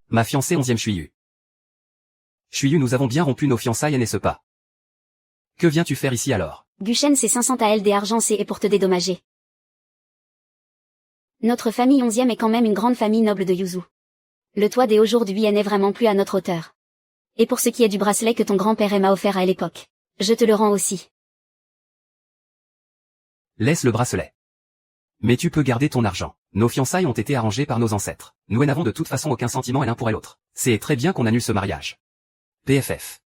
Ma fiancée 11e Chuiyu. Chuiyu, nous avons bien rompu nos fiançailles, n'est-ce pas? Que viens-tu faire ici alors? Guchen, c'est 500 AL des argents, c'est pour te dédommager. Notre famille 11e est quand même une grande famille noble de Yuzu. Le toit des aujourd'hui n'est vraiment plus à notre hauteur. Et pour ce qui est du bracelet que ton grand-père m'a offert à l'époque, je te le rends aussi. Laisse le bracelet. Mais tu peux garder ton argent. Nos fiançailles ont été arrangées par nos ancêtres. Nous n'avons de toute façon aucun sentiment l'un pour l'autre. C'est très bien qu'on annule ce mariage. PFF.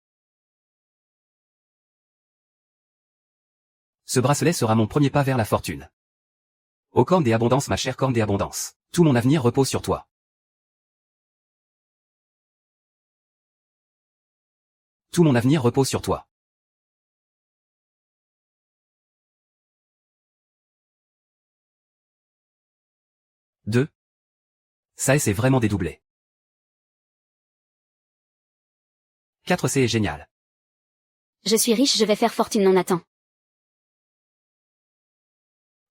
Ce bracelet sera mon premier pas vers la fortune. Ô corne des abondances, ma chère corne des abondances. Tout mon avenir repose sur toi. Tout mon avenir repose sur toi. Deux. Ça c'est vraiment dédoublé. 4 c'est génial. Je suis riche, je vais faire fortune, non attends.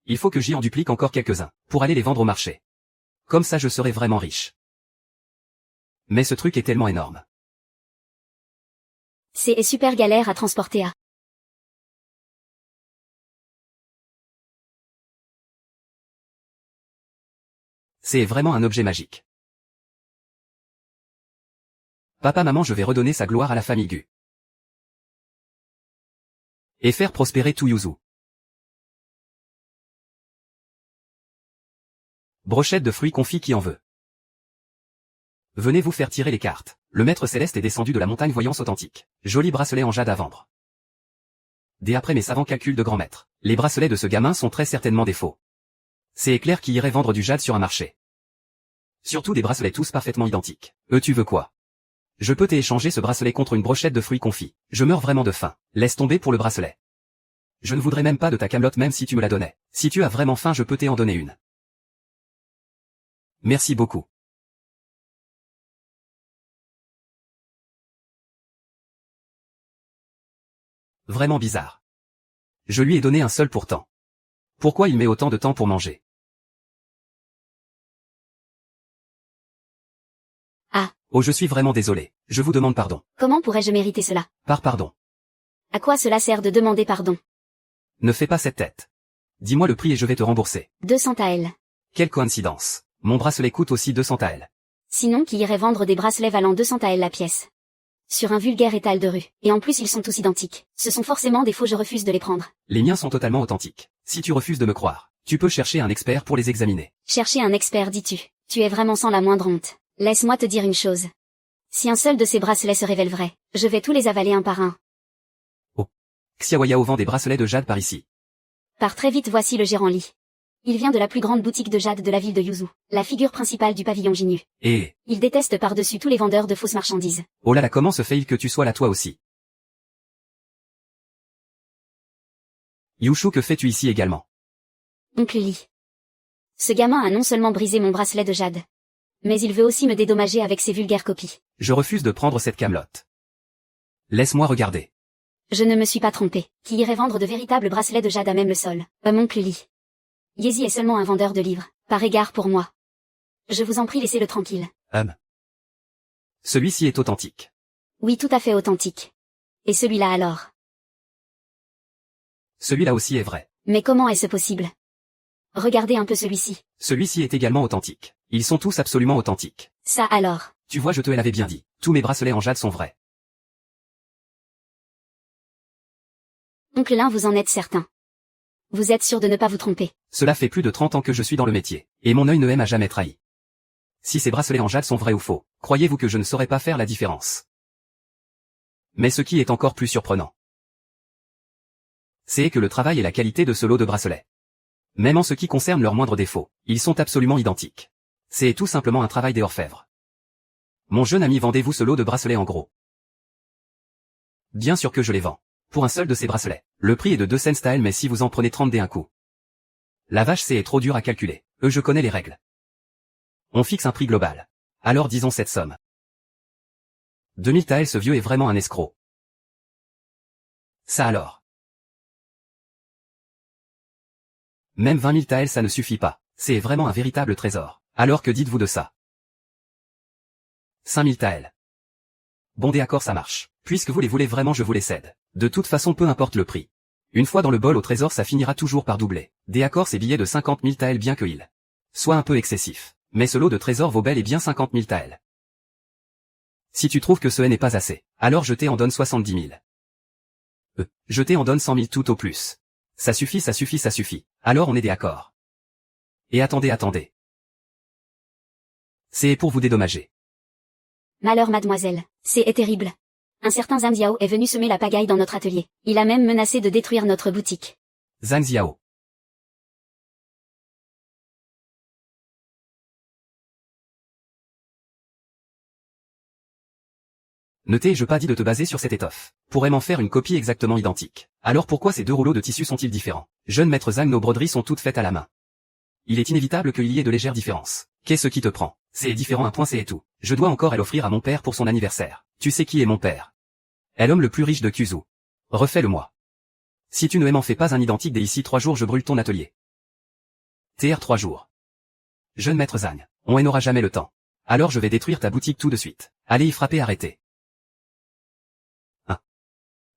Il faut que j'y en duplique encore quelques-uns, pour aller les vendre au marché. Comme ça je serai vraiment riche. Mais ce truc est tellement énorme. C'est super galère à transporter à. C'est vraiment un objet magique. Papa, maman, je vais redonner sa gloire à la famille Gu. Et faire prospérer tout Yuzu. Brochette de fruits confits qui en veut. Venez vous faire tirer les cartes. Le maître céleste est descendu de la montagne voyance authentique. Joli bracelet en jade à vendre. Dès après mes savants calculs de grand maître, les bracelets de ce gamin sont très certainement des faux. C'est Éclair qui irait vendre du jade sur un marché. Surtout des bracelets tous parfaitement identiques. Tu veux quoi? Je peux t'échanger ce bracelet contre une brochette de fruits confits. Je meurs vraiment de faim. Laisse tomber pour le bracelet. Je ne voudrais même pas de ta camelote même si tu me la donnais. Si tu as vraiment faim, je peux t'en donner une. Merci beaucoup. Vraiment bizarre. Je lui ai donné un seul pourtant. Pourquoi il met autant de temps pour manger? Ah. Oh, je suis vraiment désolé. Je vous demande pardon. Comment pourrais-je mériter cela? Pardon. À quoi cela sert de demander pardon? Ne fais pas cette tête. Dis-moi le prix et je vais te rembourser. 200 AL. Quelle coïncidence. Mon bracelet coûte aussi 200 AL. Sinon qui irait vendre des bracelets valant 200 AL la pièce? Sur un vulgaire étal de rue. Et en plus ils sont tous identiques. Ce sont forcément des faux, je refuse de les prendre. Les miens sont totalement authentiques. Si tu refuses de me croire, tu peux chercher un expert pour les examiner. Chercher un expert, dis-tu? Tu es vraiment sans la moindre honte. Laisse-moi te dire une chose. Si un seul de ces bracelets se révèle vrai, je vais tous les avaler un par un. Oh. Xiaoyao vend des bracelets de jade par ici. Pars très vite, voici le gérant Li. Il vient de la plus grande boutique de jade de la ville de Yuzu, la figure principale du pavillon Jinyu. Et... Il déteste par-dessus tous les vendeurs de fausses marchandises. Oh là là, comment se fait-il que tu sois là toi aussi? Yushu, que fais-tu ici également? Oncle Li. Ce gamin a non seulement brisé mon bracelet de jade, mais il veut aussi me dédommager avec ses vulgaires copies. Je refuse de prendre cette camelote. Laisse-moi regarder. Je ne me suis pas trompé. Qui irait vendre de véritables bracelets de jade à même le sol? Mon oncle Li. Yezi est seulement un vendeur de livres, par égard pour moi. Je vous en prie, laissez-le tranquille. Celui-ci est authentique. Oui, tout à fait authentique. Et celui-là alors? Celui-là aussi est vrai. Mais comment est-ce possible? Regardez un peu celui-ci. Celui-ci est également authentique. Ils sont tous absolument authentiques. Ça alors? Tu vois, je te l'avais bien dit. Tous mes bracelets en jade sont vrais. Oncle Lin, vous en êtes certain? Vous êtes sûr de ne pas vous tromper? Cela fait plus de 30 ans que je suis dans le métier, et mon œil ne m'a jamais trahi. Si ces bracelets en jade sont vrais ou faux, croyez-vous que je ne saurais pas faire la différence? Mais ce qui est encore plus surprenant, c'est que le travail et la qualité de ce lot de bracelets, même en ce qui concerne leurs moindres défauts, ils sont absolument identiques. C'est tout simplement un travail des orfèvres. Mon jeune ami, vendez-vous ce lot de bracelets en gros? Bien sûr que je les vends. Pour un seul de ces bracelets. Le prix est de 2 cents style, mais si vous en prenez 30 d'un coup. La vache, c'est trop dur à calculer. Je connais les règles. On fixe un prix global. Alors disons cette somme. 2000 taels, ce vieux est vraiment un escroc. Ça alors. Même 20 000 taels, ça ne suffit pas. C'est vraiment un véritable trésor. Alors que dites-vous de ça? 5000 taels. Bon d'accord ça marche. Puisque vous les voulez vraiment je vous les cède. De toute façon peu importe le prix. Une fois dans le bol au trésor ça finira toujours par doubler. D'accord ces billets de 50 000 taels bien que il soit un peu excessif. Mais ce lot de trésor vaut bel et bien 50 000 taels. Si tu trouves que ce n'est pas assez, alors je t'en donne 70 000. Je t'en donne 100 000 tout au plus. Ça suffit ça suffit ça suffit. Alors on est d'accord. Et attendez. C'est pour vous dédommager. Malheur mademoiselle, c'est terrible. Un certain Zhang Ziao est venu semer la pagaille dans notre atelier. Il a même menacé de détruire notre boutique. Zhang Ziao. Ne t'ai-je pas dit de te baser sur cette étoffe? Pourrais m'en faire une copie exactement identique. Alors pourquoi ces deux rouleaux de tissu sont-ils différents? Jeune maître Zhang, nos broderies sont toutes faites à la main. Il est inévitable qu'il y ait de légères différences. Qu'est-ce qui te prend? C'est différent un point c'est tout. Je dois encore l'offrir à mon père pour son anniversaire. Tu sais qui est mon père? Est l'homme le plus riche de Kuzu. Refais-le-moi. Si tu ne m'en fais pas un identique dès ici 3 jours je brûle ton atelier. TR 3 jours. Jeune maître Zhang, on n'aura jamais le temps. Alors je vais détruire ta boutique tout de suite. Allez y frapper arrêtez.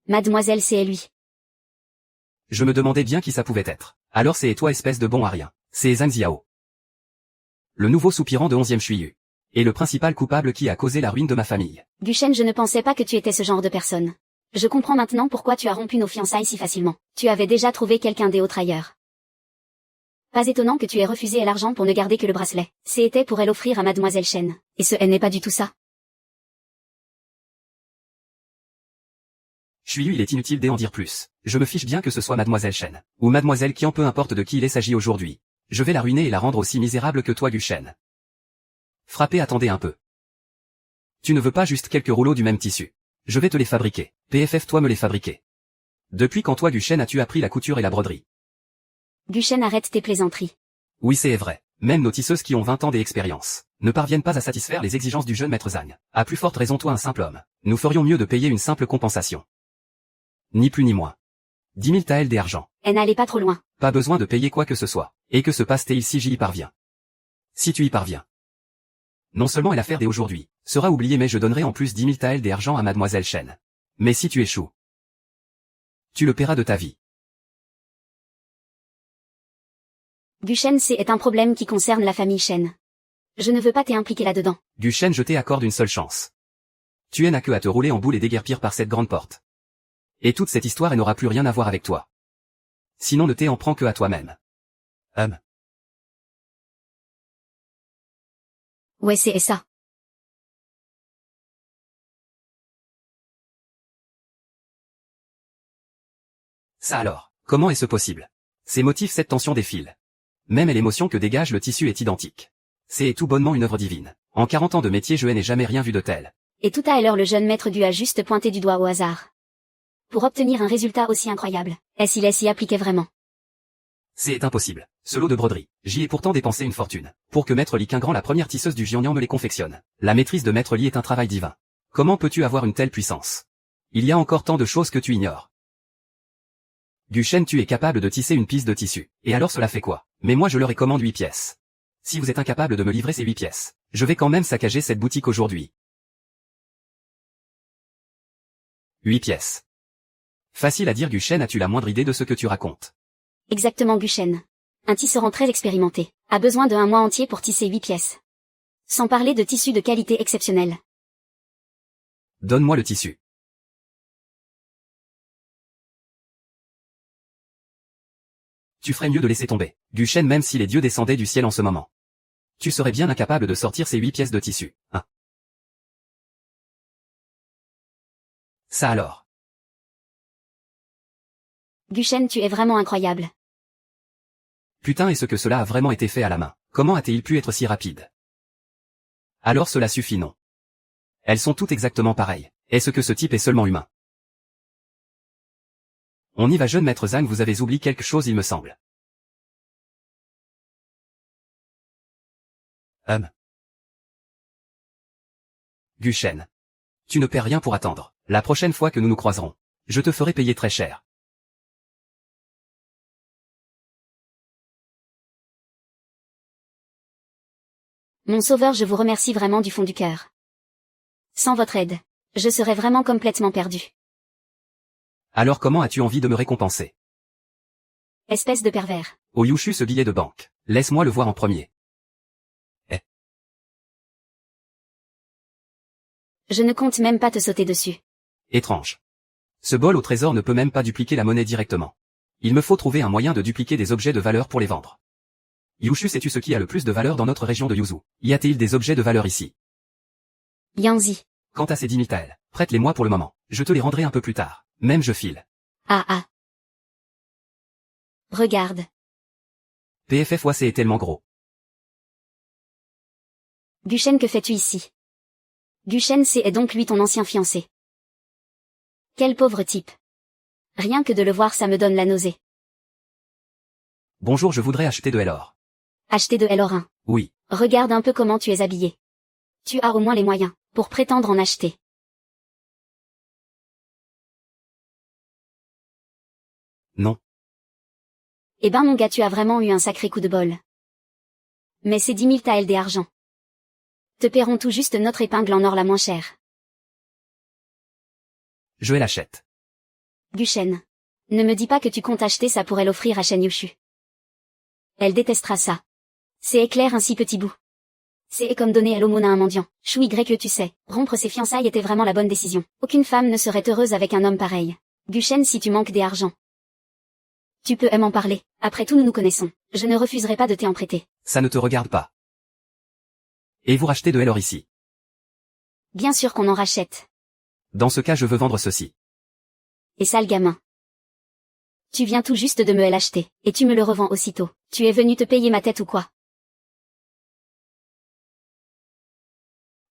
Mademoiselle c'est lui. Je me demandais bien qui ça pouvait être. Alors c'est toi espèce de bon à rien. C'est Zhang Ziao. Le nouveau soupirant de 11e Chuyu. Et le principal coupable qui a causé la ruine de ma famille. Guchen, je ne pensais pas que tu étais ce genre de personne. Je comprends maintenant pourquoi tu as rompu nos fiançailles si facilement. Tu avais déjà trouvé quelqu'un d'autre ailleurs. Pas étonnant que tu aies refusé l'argent pour ne garder que le bracelet. C'était pour elle offrir à mademoiselle Shen. Et ce n'est pas du tout ça. Chuyu il est inutile d'en dire plus. Je me fiche bien que ce soit mademoiselle Shen. Ou mademoiselle Qian peu importe de qui il s'agit aujourd'hui. Je vais la ruiner et la rendre aussi misérable que toi Guchen. Frappez attendez un peu. Tu ne veux pas juste quelques rouleaux du même tissu. Je vais te les fabriquer. PFF toi me les fabriquer. Depuis quand toi Guchen as-tu appris la couture et la broderie? Guchen arrête tes plaisanteries. Oui c'est vrai. Même nos tisseuses qui ont 20 ans d'expérience ne parviennent pas à satisfaire les exigences du jeune maître Zhang. À plus forte raison toi un simple homme. Nous ferions mieux de payer une simple compensation. Ni plus ni moins. 10 000 taels d'argent. Elle n'allait pas trop loin. Pas besoin de payer quoi que ce soit. Et que se passe-t-il si j'y parviens? Si tu y parviens. Non seulement l'affaire d'aujourd'hui sera oubliée mais je donnerai en plus 10 000 taels d'argent à mademoiselle Shen. Mais si tu échoues, tu le paieras de ta vie. Guchen c'est un problème qui concerne la famille Shen. Je ne veux pas t'impliquer là-dedans. Guchen je t'accorde une seule chance. Tu n'as que à te rouler en boule et déguerpir par cette grande porte. Et toute cette histoire n'aura plus rien à voir avec toi. Sinon ne t'en prends que à toi-même. Ouais c'est ça. Ça alors, comment est-ce possible? Ces motifs cette tension défile. Même l'émotion que dégage le tissu est identique. C'est tout bonnement une œuvre divine. En 40 ans de métier je n'ai jamais rien vu de tel. Et tout à l'heure le jeune maître du a juste pointé du doigt au hasard. Pour obtenir un résultat aussi incroyable, est-ce qu'il s'y appliquait vraiment? C'est impossible. Ce lot de broderie, j'y ai pourtant dépensé une fortune. Pour que Maître Li Qingran la première tisseuse du Jiangnan me les confectionne. La maîtrise de Maître Li est un travail divin. Comment peux-tu avoir une telle puissance? Il y a encore tant de choses que tu ignores. Guchen tu es capable de tisser une piste de tissu. Et alors cela fait quoi? Mais moi je leur recommande 8 pièces. Si vous êtes incapable de me livrer ces 8 pièces, je vais quand même saccager cette boutique aujourd'hui. 8 pièces. Facile à dire Guchen, as-tu la moindre idée de ce que tu racontes? Exactement Guchen. Un tisserand très expérimenté a besoin de 1 mois entier pour tisser 8 pièces. Sans parler de tissus de qualité exceptionnelle. Donne-moi le tissu. Tu ferais mieux de laisser tomber, Guchen, même si les dieux descendaient du ciel en ce moment. Tu serais bien incapable de sortir ces 8 pièces de tissu, hein? Ça alors. Guchen tu es vraiment incroyable. Putain est-ce que cela a vraiment été fait à la main? Comment a-t-il pu être si rapide? Alors cela suffit non. Elles sont toutes exactement pareilles. Est-ce que ce type est seulement humain? On y va jeune maître Zhang, vous avez oublié quelque chose il me semble. Guchen. Tu ne perds rien pour attendre. La prochaine fois que nous nous croiserons, je te ferai payer très cher. Mon sauveur je vous remercie vraiment du fond du cœur. Sans votre aide, je serais vraiment complètement perdu. Alors comment as-tu envie de me récompenser? Espèce de pervers. Oh Yushu, ce billet de banque. Laisse-moi le voir en premier. Je ne compte même pas te sauter dessus. Étrange. Ce bol au trésor ne peut même pas dupliquer la monnaie directement. Il me faut trouver un moyen de dupliquer des objets de valeur pour les vendre. Yushu, sais-tu ce qui a le plus de valeur dans notre région de Yuzu? Y a-t-il des objets de valeur ici? Yanzi. Quant à ces 10 000 taels, prête-les-moi pour le moment. Je te les rendrai un peu plus tard. Même je file. Ah ah. Regarde. PFFOC est tellement gros. Guchen, que fais-tu ici? Guchen, c'est donc lui ton ancien fiancé. Quel pauvre type. Rien que de le voir, ça me donne la nausée. Bonjour, je voudrais acheter de l'or. Acheter de l'or. Oui. Regarde un peu comment tu es habillé. Tu as au moins les moyens pour prétendre en acheter. Non. Eh ben mon gars, tu as vraiment eu un sacré coup de bol. Mais c'est 10 000 taels d'argent. Te paierons tout juste notre épingle en or la moins chère. Je l'achète. Guchen. Ne me dis pas que tu comptes acheter ça pour elle offrir à Shen Yushu. Elle détestera ça. C'est éclair ainsi petit bout. C'est comme donner à l'aumône à un mendiant. Chou Y, tu sais, rompre ses fiançailles était vraiment la bonne décision. Aucune femme ne serait heureuse avec un homme pareil. Guchen, si tu manques d'argent, tu peux m'en parler. Après tout, nous nous connaissons. Je ne refuserai pas de t'en prêter. Ça ne te regarde pas. Et vous rachetez de l'or ici? Bien sûr qu'on en rachète. Dans ce cas, je veux vendre ceci. Et sale gamin. Tu viens tout juste de me l'acheter, et tu me le revends aussitôt. Tu es venu te payer ma tête ou quoi?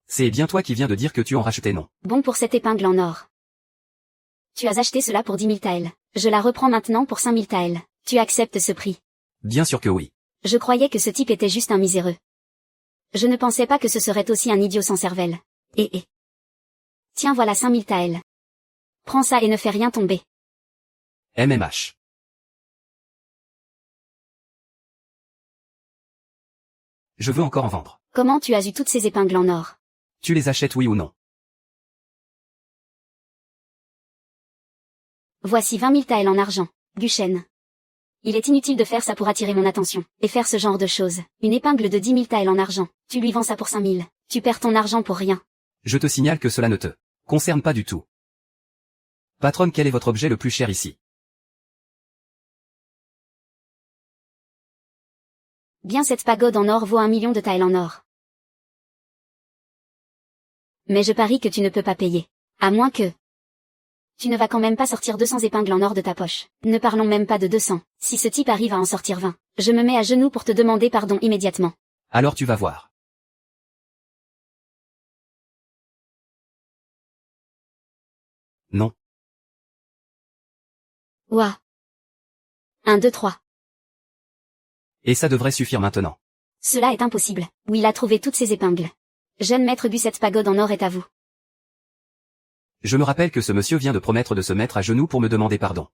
C'est bien toi qui viens de dire que tu en rachetais, non? Bon, pour cette épingle en or. Tu as acheté cela pour 10 000 taels. Je la reprends maintenant pour 5 000 taels. Tu acceptes ce prix? Bien sûr que oui. Je croyais que ce type était juste un miséreux. Je ne pensais pas que ce serait aussi un idiot sans cervelle. Tiens, voilà 5 000 taels. Prends ça et ne fais rien tomber. MMH. Je veux encore en vendre. Comment tu as eu toutes ces épingles en or? Tu les achètes, oui ou non? Voici 20 000 taels en argent, Guchen. Il est inutile de faire ça pour attirer mon attention, et faire ce genre de choses. Une épingle de 10 000 taels en argent, tu lui vends ça pour 5 000. Tu perds ton argent pour rien. Je te signale que cela ne te concerne pas du tout. Patronne, quel est votre objet le plus cher ici? Bien, cette pagode en or vaut 1 million de taels en or. Mais je parie que tu ne peux pas payer. À moins que... Tu ne vas quand même pas sortir 200 épingles en or de ta poche. Ne parlons même pas de 200. Si ce type arrive à en sortir 20, je me mets à genoux pour te demander pardon immédiatement. Alors tu vas voir. Non. Ouah. 1, 2, 3. Et ça devrait suffire maintenant. Cela est impossible. Où il a trouvé toutes ces épingles? Jeune maître Bu, cette pagode en or est à vous. Je me rappelle que ce monsieur vient de promettre de se mettre à genoux pour me demander pardon.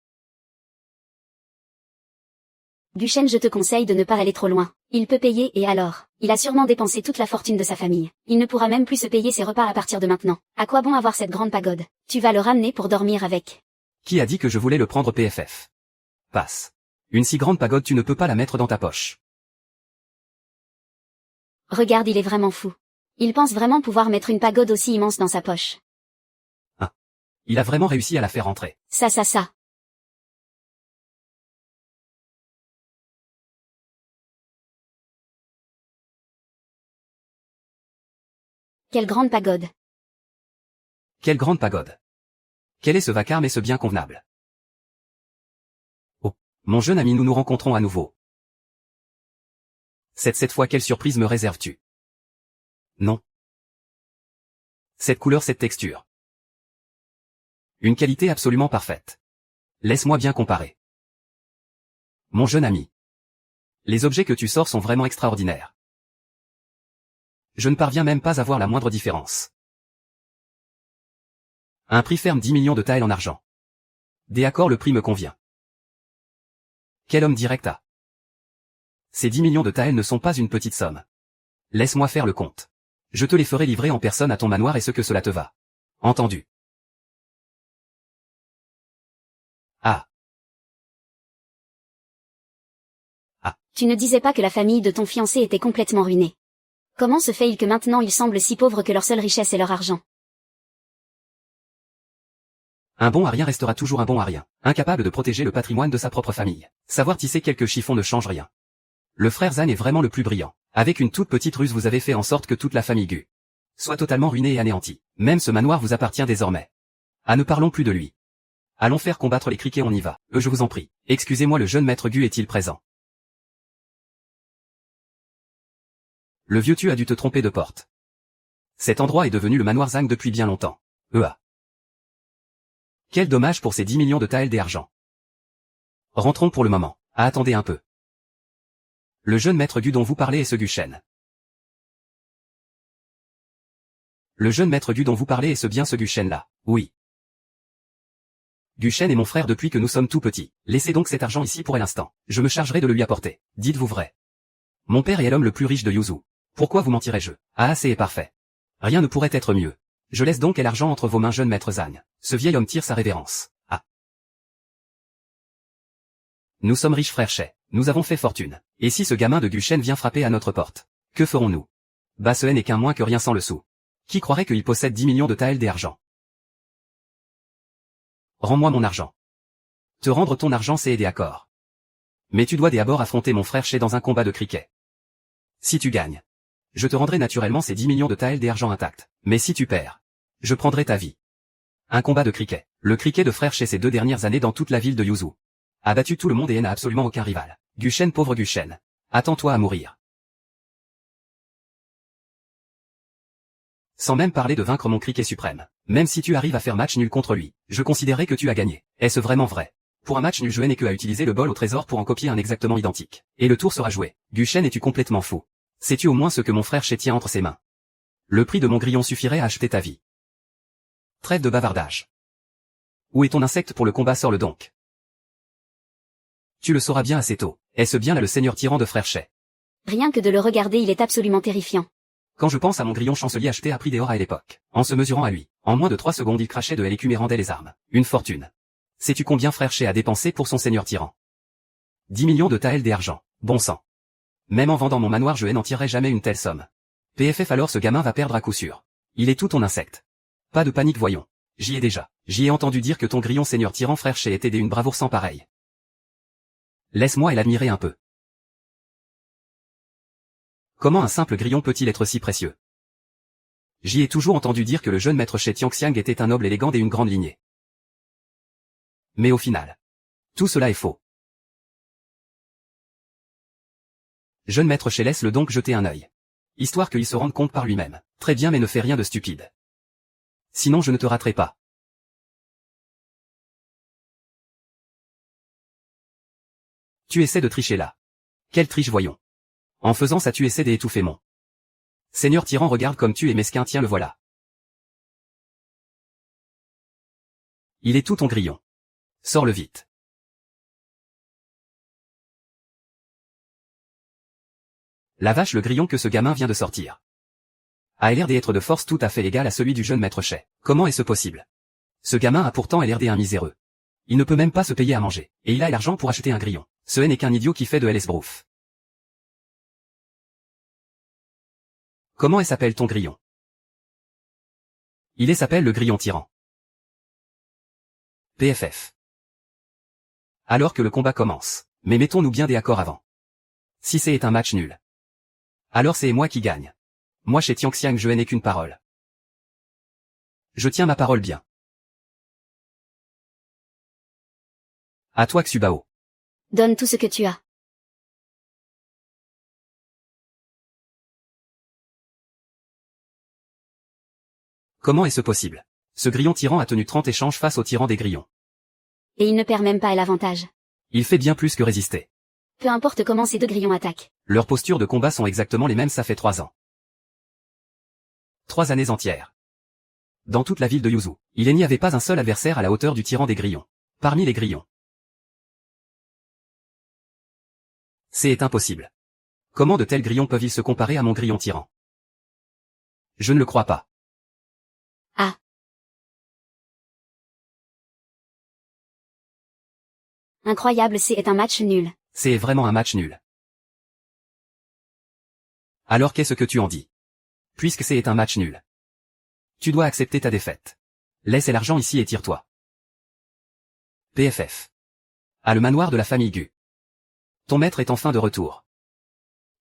Guchen, je te conseille de ne pas aller trop loin. Il peut payer et alors? Il a sûrement dépensé toute la fortune de sa famille. Il ne pourra même plus se payer ses repas à partir de maintenant. À quoi bon avoir cette grande pagode? Tu vas le ramener pour dormir avec. Qui a dit que je voulais le prendre PFF? Passe. Une si grande pagode, tu ne peux pas la mettre dans ta poche. Regarde, il est vraiment fou. Il pense vraiment pouvoir mettre une pagode aussi immense dans sa poche. Il a vraiment réussi à la faire rentrer. Ça. Quelle grande pagode. Quelle grande pagode. Quel est ce vacarme et ce bien convenable? Oh, mon jeune ami, nous nous rencontrons à nouveau. Cette fois, quelle surprise me réserves-tu? Non. Cette couleur, cette texture. Une qualité absolument parfaite. Laisse-moi bien comparer. Mon jeune ami. Les objets que tu sors sont vraiment extraordinaires. Je ne parviens même pas à voir la moindre différence. Un prix ferme 10 millions de taels en argent. D'accord, le prix me convient. Quel homme direct a? Ces 10 millions de taels ne sont pas une petite somme. Laisse-moi faire le compte. Je te les ferai livrer en personne à ton manoir et ce que cela te va. Entendu. Ah. Ah. Tu ne disais pas que la famille de ton fiancé était complètement ruinée. Comment se fait-il que maintenant ils semblent si pauvres que leur seule richesse est leur argent? Un bon à rien restera toujours un bon à rien, incapable de protéger le patrimoine de sa propre famille. Savoir tisser quelques chiffons ne change rien. Le frère Zan est vraiment le plus brillant. Avec une toute petite ruse vous avez fait en sorte que toute la famille Gu soit totalement ruinée et anéantie. Même ce manoir vous appartient désormais. Ah, ne parlons plus de lui. Allons faire combattre les criquets, on y va. Je vous en prie. Excusez-moi, le jeune maître Gu est-il présent? Le vieux tu as dû te tromper de porte. Cet endroit est devenu le manoir Zhang depuis bien longtemps. Quel dommage pour ces 10 millions de taels d'argent. Rentrons pour le moment. Ah, attendez un peu. Le jeune maître Gu dont vous parlez est ce Gu Shen. Le jeune maître Gu dont vous parlez est ce bien ce Gu Shen là. Oui. Gu Shen est mon frère depuis que nous sommes tout petits. Laissez donc cet argent ici pour l'instant. Je me chargerai de le lui apporter. Dites-vous vrai. Mon père est l'homme le plus riche de Yuzu. Pourquoi vous mentirez-je? Ah, c'est parfait. Rien ne pourrait être mieux. Je laisse donc l'argent entre vos mains, jeune maître Zhang. Ce vieil homme tire sa révérence. Ah. Nous sommes riches, frère Che. Nous avons fait fortune. Et si ce gamin de Gu Shen vient frapper à notre porte? Que ferons-nous? Bah, ce n'est qu'un moins que rien sans le sou. Qui croirait qu'il possède 10 millions de taels d'argent? Rends-moi mon argent. Te rendre ton argent, c'est aider à corps. Mais tu dois d'abord affronter mon frère Che dans un combat de cricket. Si tu gagnes, je te rendrai naturellement ces 10 millions de taels d'argent intacts. Mais si tu perds, je prendrai ta vie. Un combat de cricket. Le cricket de frère Che ces 2 dernières années dans toute la ville de Yuzu a battu tout le monde et n'a absolument aucun rival. Gu Shen, pauvre Gu Shen. Attends-toi à mourir. Sans même parler de vaincre mon cricket suprême. Même si tu arrives à faire match nul contre lui, je considérerai que tu as gagné. Est-ce vraiment vrai? Pour un match nul, je n'ai que à utiliser le bol au trésor pour en copier un exactement identique. Et le tour sera joué. Gu Shen, es-tu complètement fou? Sais-tu au moins ce que mon frère Che tient entre ses mains? Le prix de mon grillon suffirait à acheter ta vie. Trêve de bavardage. Où est ton insecte pour le combat? Sors-le donc. Tu le sauras bien assez tôt. Est-ce bien là le seigneur tyran de frère Che? Rien que de le regarder, il est absolument terrifiant. Quand je pense à mon grillon chancelier acheté à prix d'or à l'époque, en se mesurant à lui, en moins de 3 secondes il crachait de l'écume et rendait les armes. Une fortune. Sais-tu combien frère Che a dépensé pour son seigneur tyran? 10 millions de taels d'argent. Bon sang. Même en vendant mon manoir, je n'en tirerai jamais une telle somme. PFF, alors ce gamin va perdre à coup sûr. Il est tout ton insecte. Pas de panique, voyons. J'y ai déjà. J'y ai entendu dire que ton grillon seigneur tyran frère Che était d'une bravoure sans pareil. Laisse-moi l'admirer un peu. Comment un simple grillon peut-il être si précieux? J'y ai toujours entendu dire que le jeune maître Che Tianxiang était un noble élégant et une grande lignée. Mais au final, tout cela est faux. Jeune maître Che, laisse-le donc jeter un œil. Histoire qu'il se rende compte par lui-même. Très bien, mais ne fais rien de stupide. Sinon je ne te raterai pas. Tu essaies de tricher là. Quelle triche, voyons. En faisant ça tu essaies d'étouffer mon seigneur tyran, regarde comme tu es mesquin, tiens le voilà. Il est tout ton grillon. Sors-le vite. La vache, le grillon que ce gamin vient de sortir a l'air d'être de force tout à fait égale à celui du jeune maître Che. Comment est-ce possible? Ce gamin a pourtant l'air d'un miséreux. Il ne peut même pas se payer à manger, et il a l'argent pour acheter un grillon. Ce n'est qu'un idiot qui fait de l'esbrouf. Comment s'appelle ton grillon? Il s'appelle le grillon tyran. PFF. Alors que le combat commence. Mais mettons-nous bien d'accord avant. Si c'est un match nul, alors c'est moi qui gagne. Moi chez Tianxiang je n'ai qu'une parole. Je tiens ma parole bien. À toi Xubao. Donne tout ce que tu as. Comment est-ce possible? Ce grillon tyran a tenu 30 échanges face au tyran des grillons. Et il ne perd même pas l'avantage. Il fait bien plus que résister. Peu importe comment ces 2 grillons attaquent. Leurs postures de combat sont exactement les mêmes, ça fait 3 ans. 3 années entières. Dans toute la ville de Yuzu, il n'y avait pas un seul adversaire à la hauteur du tyran des grillons. Parmi les grillons. C'est impossible. Comment de tels grillons peuvent-ils se comparer à mon grillon tyran? Je ne le crois pas. Ah. Incroyable, c'est un match nul. C'est vraiment un match nul. Alors qu'est-ce que tu en dis? Puisque c'est un match nul. Tu dois accepter ta défaite. Laisse l'argent ici et tire-toi. PFF. À le manoir de la famille Gu. Ton maître est enfin de retour.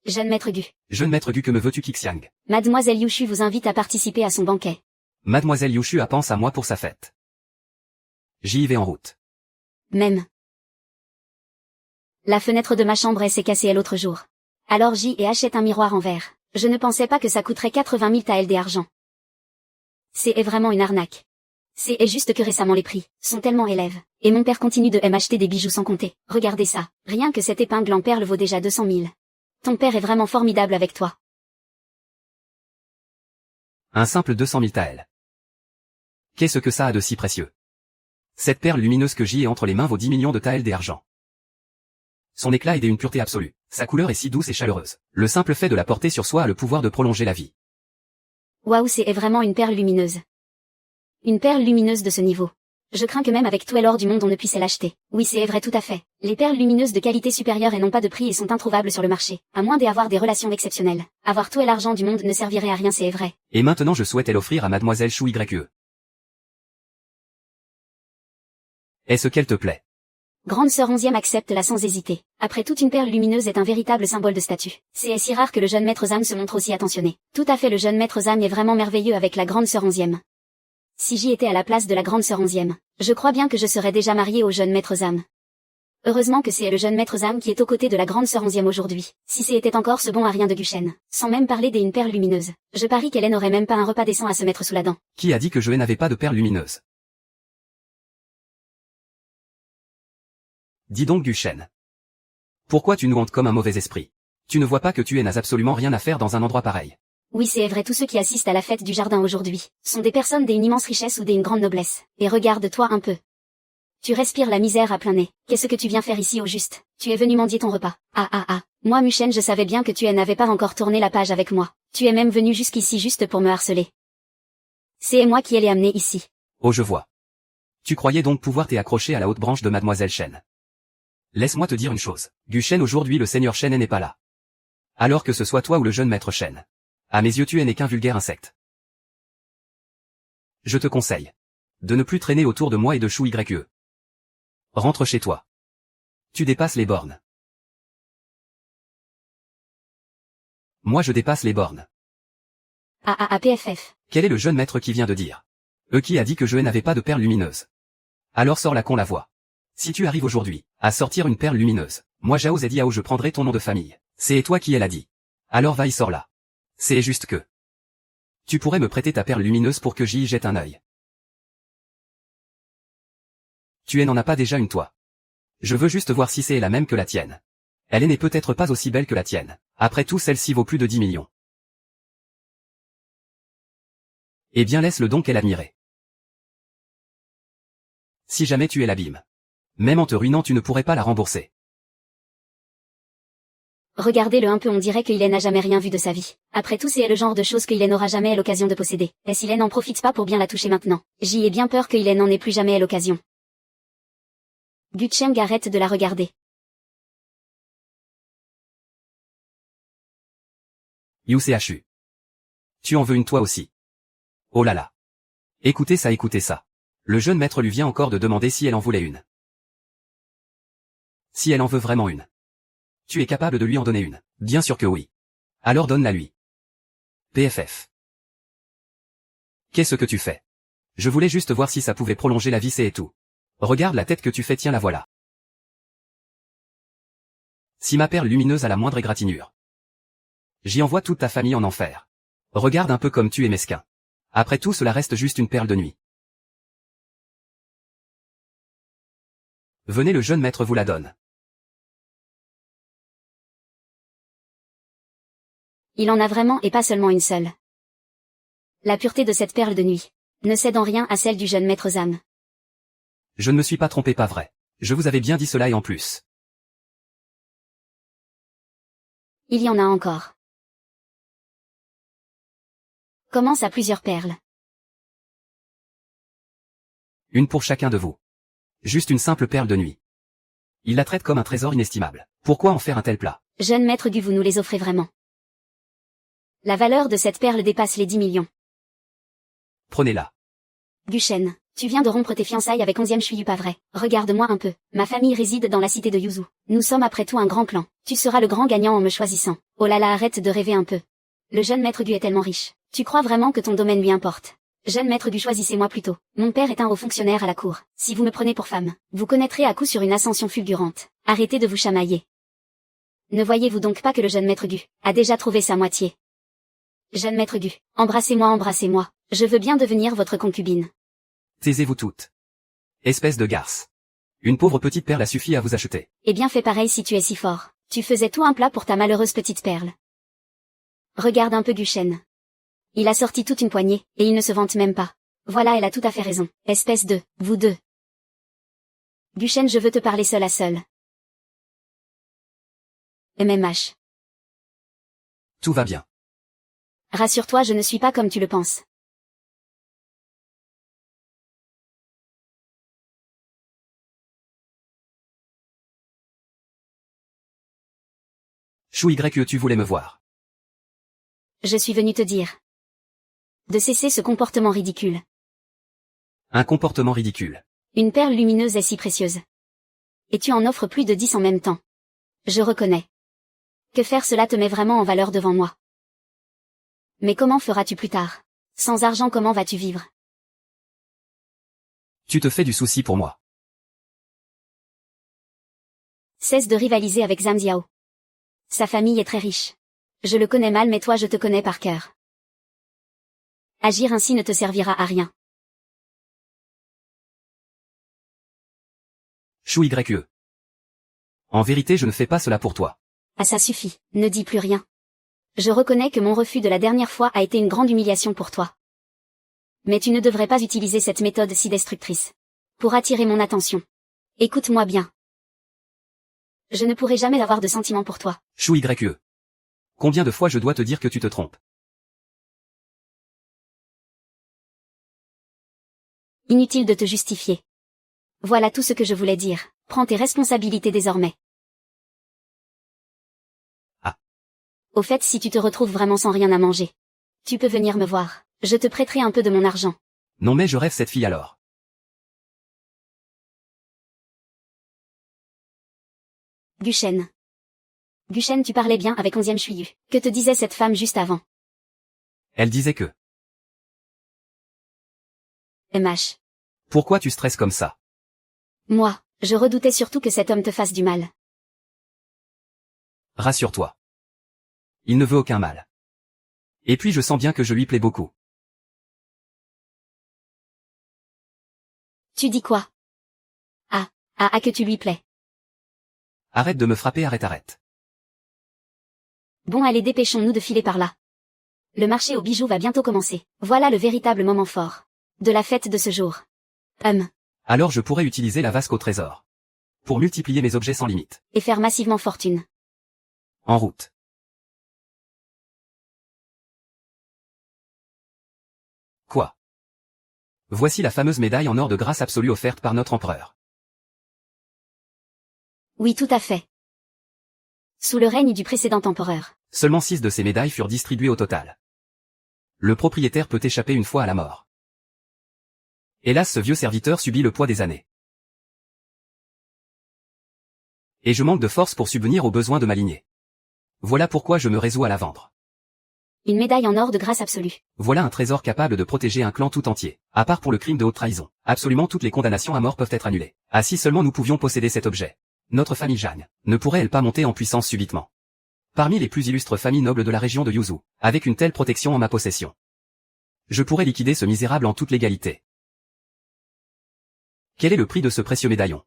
Jeune maître Gu. Jeune maître Gu, que me veux-tu, Xiang? Mademoiselle Yushu vous invite à participer à son banquet. Mademoiselle Yushu pense à moi pour sa fête. J'y vais en route. Même. La fenêtre de ma chambre s'est cassée l'autre jour. Alors j'y et achète un miroir en verre. Je ne pensais pas que ça coûterait 80 000 taels d'argent. C'est vraiment une arnaque. C'est juste que récemment les prix sont tellement élevés. Et mon père continue de m'acheter des bijoux sans compter. Regardez ça. Rien que cette épingle en perles vaut déjà 200 000. Ton père est vraiment formidable avec toi. Un simple 200 000 taels. Qu'est-ce que ça a de si précieux? Cette perle lumineuse que j'y ai entre les mains vaut 10 millions de taels d'argent. Son éclat est d'une pureté absolue. Sa couleur est si douce et chaleureuse. Le simple fait de la porter sur soi a le pouvoir de prolonger la vie. Waouh, c'est vraiment une perle lumineuse. Une perle lumineuse de ce niveau. Je crains que même avec tout l'or du monde on ne puisse l'acheter. Oui, c'est vrai, tout à fait. Les perles lumineuses de qualité supérieure et non pas de prix et sont introuvables sur le marché, à moins d'avoir des relations exceptionnelles. Avoir tout l'argent du monde ne servirait à rien, c'est vrai. Et maintenant je souhaite l'offrir à mademoiselle Chou YE. Est-ce qu'elle te plaît? Grande sœur 11e accepte-la sans hésiter. Après toute, une perle lumineuse est un véritable symbole de statut. C'est si rare que le jeune maître Zam se montre aussi attentionné. Tout à fait, le jeune maître Zam est vraiment merveilleux avec la grande sœur 11e. Si j'y étais à la place de la grande sœur 11e, je crois bien que je serais déjà mariée au jeune maître Zam. Heureusement que c'est le jeune maître Zam qui est aux côtés de la grande sœur 11e aujourd'hui. Si c'était encore ce bon à rien de Guchen, sans même parler d'une perle lumineuse, je parie qu'elle n'aurait même pas un repas décent à se mettre sous la dent. Qui a dit que je n'avais pas de perle lumineuse? Dis donc, Guchen. Pourquoi tu nous hantes comme un mauvais esprit? Tu ne vois pas que tu n'as absolument rien à faire dans un endroit pareil? Oui, c'est vrai, tous ceux qui assistent à la fête du jardin aujourd'hui sont des personnes d'une immense richesse ou d'une grande noblesse. Et regarde-toi un peu. Tu respires la misère à plein nez. Qu'est-ce que tu viens faire ici au juste? Tu es venu mendier ton repas. Ah. Moi, Muchen, je savais bien que tu n'avais pas encore tourné la page avec moi. Tu es même venu jusqu'ici juste pour me harceler. C'est moi qui l'ai amené ici. Oh, je vois. Tu croyais donc pouvoir t'y accrocher à la haute branche de mademoiselle Shen. Laisse-moi te dire une chose. Guchen, aujourd'hui le seigneur Shen n'est pas là. Alors que ce soit toi ou le jeune maître Shen. À mes yeux, tu n'es qu'un vulgaire insecte. Je te conseille de ne plus traîner autour de moi et de Chou YE. Rentre chez toi. Tu dépasses les bornes. Moi je dépasse les bornes. PFF. Quel est le jeune maître qui vient de dire? Qui a dit que je n'avais pas de perle lumineuse? Alors sors-la qu'on la voit. Si tu arrives aujourd'hui à sortir une perle lumineuse, moi Jao Zediao je prendrai ton nom de famille. C'est toi qui l'a dit. Alors va y sors-la. C'est juste que tu pourrais me prêter ta perle lumineuse pour que j'y jette un œil. Tu n'en as pas déjà une toi? Je veux juste voir si c'est la même que la tienne. Elle n'est peut-être pas aussi belle que la tienne. Après tout, celle-ci vaut plus de 10 millions. Eh bien laisse-le donc elle admirer. Si jamais tu es l'abîme. Même en te ruinant tu ne pourrais pas la rembourser. Regardez-le un peu, on dirait qu'il n'a jamais rien vu de sa vie. Après tout, c'est le genre de choses qu'il n'aura jamais l'occasion de posséder. Et s'il n'en profite pas pour bien la toucher maintenant, j'y ai bien peur qu'il n'en ait plus jamais l'occasion. Guchen arrête de la regarder. Yuseachu. Tu en veux une toi aussi. Oh là là. Écoutez ça. Le jeune maître lui vient encore de demander si elle en voulait une. Si elle en veut vraiment une. Tu es capable de lui en donner une? Bien sûr que oui. Alors donne-la lui. PFF. Qu'est-ce que tu fais? Je voulais juste voir si ça pouvait prolonger la vie, c'est tout. Regarde la tête que tu fais, tiens la voilà. Si ma perle lumineuse a la moindre égratignure, j'y envoie toute ta famille en enfer. Regarde un peu comme tu es mesquin. Après tout, cela reste juste une perle de nuit. Venez, le jeune maître vous la donne. Il en a vraiment et pas seulement une seule. La pureté de cette perle de nuit ne cède en rien à celle du jeune maître Zam. Je ne me suis pas trompé, pas vrai. Je vous avais bien dit cela et en plus. Il y en a encore. Comment ça plusieurs perles? Une pour chacun de vous. Juste une simple perle de nuit. Il la traite comme un trésor inestimable. Pourquoi en faire un tel plat? Jeune maître Gu, vous nous les offrez vraiment. La valeur de cette perle dépasse les 10 millions. Prenez-la. Gu Shen, tu viens de rompre tes fiançailles avec 11e Shuyu, pas vrai? Regarde-moi un peu. Ma famille réside dans la cité de Yuzu. Nous sommes après tout un grand clan. Tu seras le grand gagnant en me choisissant. Oh là là, arrête de rêver un peu. Le jeune maître Gu est tellement riche. Tu crois vraiment que ton domaine lui importe? Jeune maître Gu, choisissez-moi plutôt. Mon père est un haut fonctionnaire à la cour. Si vous me prenez pour femme, vous connaîtrez à coup sûr une ascension fulgurante. Arrêtez de vous chamailler. Ne voyez-vous donc pas que le jeune maître Gu a déjà trouvé sa moitié? Jeune maître Gu, embrassez-moi, embrassez-moi. Je veux bien devenir votre concubine. Taisez-vous toutes. Espèce de garce. Une pauvre petite perle a suffi à vous acheter. Eh bien fais pareil si tu es si fort. Tu faisais tout un plat pour ta malheureuse petite perle. Regarde un peu Gu Shen. Il a sorti toute une poignée, et il ne se vante même pas. Voilà, elle a tout à fait raison. Espèce de, vous deux. Gu Shen, je veux te parler seul à seul. MMH. Tout va bien. Rassure-toi, je ne suis pas comme tu le penses. Chou Y, tu voulais me voir. Je suis venu te dire de cesser ce comportement ridicule. Un comportement ridicule. Une perle lumineuse est si précieuse. Et tu en offres plus de 10 en même temps. Je reconnais que faire cela te met vraiment en valeur devant moi. Mais comment feras-tu plus tard? Sans argent, comment vas-tu vivre? Tu te fais du souci pour moi. Cesse de rivaliser avec Zhang Ziao. Sa famille est très riche. Je le connais mal, mais toi je te connais par cœur. Agir ainsi ne te servira à rien. Chou YE. En vérité, je ne fais pas cela pour toi. Ah, ça suffit, ne dis plus rien. Je reconnais que mon refus de la dernière fois a été une grande humiliation pour toi. Mais tu ne devrais pas utiliser cette méthode si destructrice pour attirer mon attention. Écoute-moi bien. Je ne pourrai jamais avoir de sentiments pour toi. Chou YE. Combien de fois je dois te dire que tu te trompes? Inutile de te justifier. Voilà tout ce que je voulais dire. Prends tes responsabilités désormais. Ah. Au fait, si tu te retrouves vraiment sans rien à manger, tu peux venir me voir. Je te prêterai un peu de mon argent. Non mais je rêve cette fille alors. Gu Shen. Gu Shen, tu parlais bien avec 11e Shuyu. Que te disait cette femme juste avant? Elle disait que... MH. Pourquoi tu stresses comme ça? Moi, je redoutais surtout que cet homme te fasse du mal. Rassure-toi. Il ne veut aucun mal. Et puis je sens bien que je lui plais beaucoup. Tu dis quoi? Ah, que tu lui plais. Arrête de me frapper, arrête. Bon, allez, dépêchons-nous de filer par là. Le marché aux bijoux va bientôt commencer. Voilà le véritable moment fort de la fête de ce jour. Alors je pourrais utiliser la vasque au trésor. Pour multiplier mes objets sans limite. Et faire massivement fortune. En route. Quoi? Voici la fameuse médaille en or de grâce absolue offerte par notre empereur. Oui, tout à fait. Sous le règne du précédent empereur. Seulement 6 de ces médailles furent distribuées au total. Le propriétaire peut échapper une fois à la mort. Hélas, ce vieux serviteur subit le poids des années. Et je manque de force pour subvenir aux besoins de ma lignée. Voilà pourquoi je me résous à la vendre. Une médaille en or de grâce absolue. Voilà un trésor capable de protéger un clan tout entier, à part pour le crime de haute trahison. Absolument toutes les condamnations à mort peuvent être annulées. Ah, si seulement nous pouvions posséder cet objet. Notre famille Zhang ne pourrait-elle pas monter en puissance subitement? Parmi les plus illustres familles nobles de la région de Yuzu, avec une telle protection en ma possession. Je pourrais liquider ce misérable en toute légalité. Quel est le prix de ce précieux médaillon?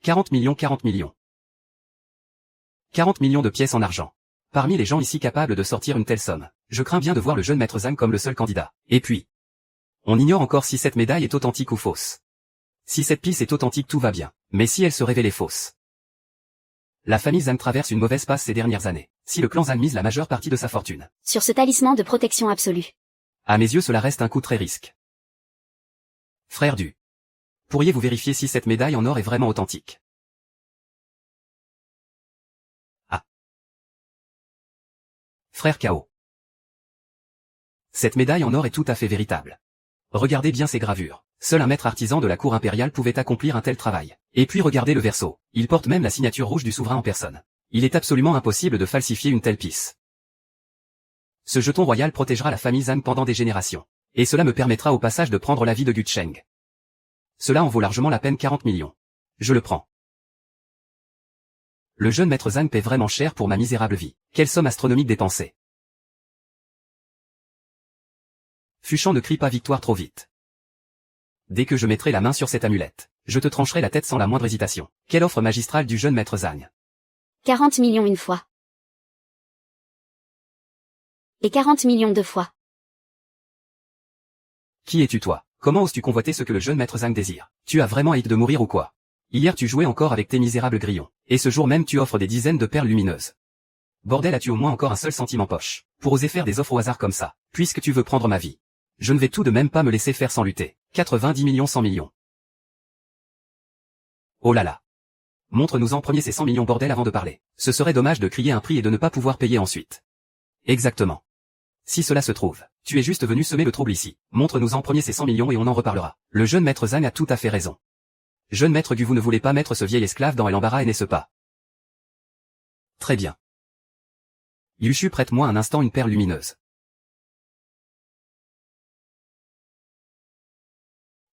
40 millions. 40 millions de pièces en argent. Parmi les gens ici capables de sortir une telle somme, je crains bien de voir le jeune maître Zhang comme le seul candidat. Et puis, on ignore encore si cette médaille est authentique ou fausse. Si cette pièce est authentique, tout va bien. Mais si elle se révélait fausse? La famille Zhang traverse une mauvaise passe ces dernières années. si le clan Zhang mise la majeure partie de sa fortune. Sur ce talisman de protection absolue. À mes yeux cela reste un coup très risque. Frère du. Pourriez-vous vérifier si cette médaille en or est vraiment authentique? Ah. Frère Kao. Cette médaille en or est tout à fait véritable. Regardez bien ces gravures. Seul un maître artisan de la cour impériale pouvait accomplir un tel travail. Et puis regardez le verso. Il porte même la signature rouge du souverain en personne. Il est absolument impossible de falsifier une telle pièce. Ce jeton royal protégera la famille Zhang pendant des générations. Et cela me permettra au passage de prendre la vie de Gu Cheng. Cela en vaut largement la peine 40 millions. Je le prends. Le jeune maître Zhang paie vraiment cher pour ma misérable vie. Quelle somme astronomique dépensée. Fuchsan ne crie pas victoire trop vite. Dès que je mettrai la main sur cette amulette, je te trancherai la tête sans la moindre hésitation. Quelle offre magistrale du jeune maître Zhang. 40 millions une fois. Et 40 millions deux fois. Qui es-tu toi? Comment oses-tu convoiter ce que le jeune maître Zhang désire? Tu as vraiment hâte de mourir ou quoi? Hier tu jouais encore avec tes misérables grillons, et ce jour même tu offres des dizaines de perles lumineuses. Bordel, as-tu au moins encore un seul centime en poche, pour oser faire des offres au hasard comme ça, puisque tu veux prendre ma vie? Je ne vais tout de même pas me laisser faire sans lutter. 90 millions 100 millions. Oh là là. Montre-nous en premier ces 100 millions bordel avant de parler. Ce serait dommage de crier un prix et de ne pas pouvoir payer ensuite. Exactement. Si cela se trouve, tu es juste venu semer le trouble ici. Montre-nous en premier ces 100 millions et on en reparlera. Le jeune maître Zhang a tout à fait raison. Jeune maître Gu, vous ne voulez pas mettre ce vieil esclave dans l'embarras, n'est-ce pas? Très bien. Yushu, prête-moi un instant une perle lumineuse.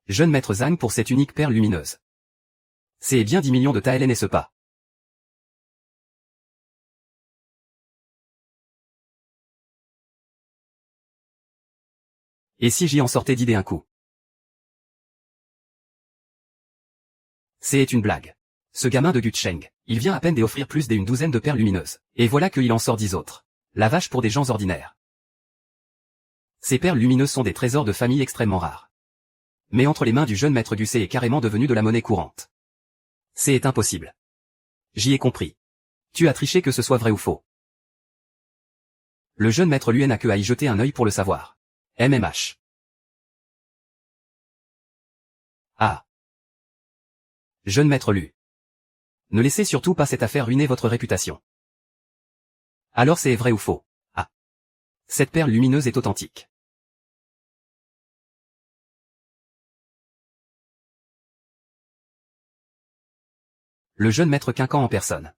Jeune maître Zhang pour cette unique perle lumineuse. C'est bien 10 millions de taëls, n'est-ce pas? Et si j'y en sortais d'idée un coup? C'est une blague. Ce gamin de Gu Cheng, il vient à peine d'offrir plus d'une douzaine de perles lumineuses. Et voilà qu'il en sort 10 autres. La vache pour des gens ordinaires. Ces perles lumineuses sont des trésors de famille extrêmement rares. Mais entre les mains du jeune maître Gu, c'est carrément devenu de la monnaie courante. C'est impossible. J'y ai compris. Tu as triché, que ce soit vrai ou faux. Le jeune maître Luen n'a que à y jeter un œil pour le savoir. MMH. Ah. Jeune maître Lu. Ne laissez surtout pas cette affaire ruiner votre réputation. Alors c'est vrai ou faux? Ah. Cette perle lumineuse est authentique. Le jeune maître Quincan en personne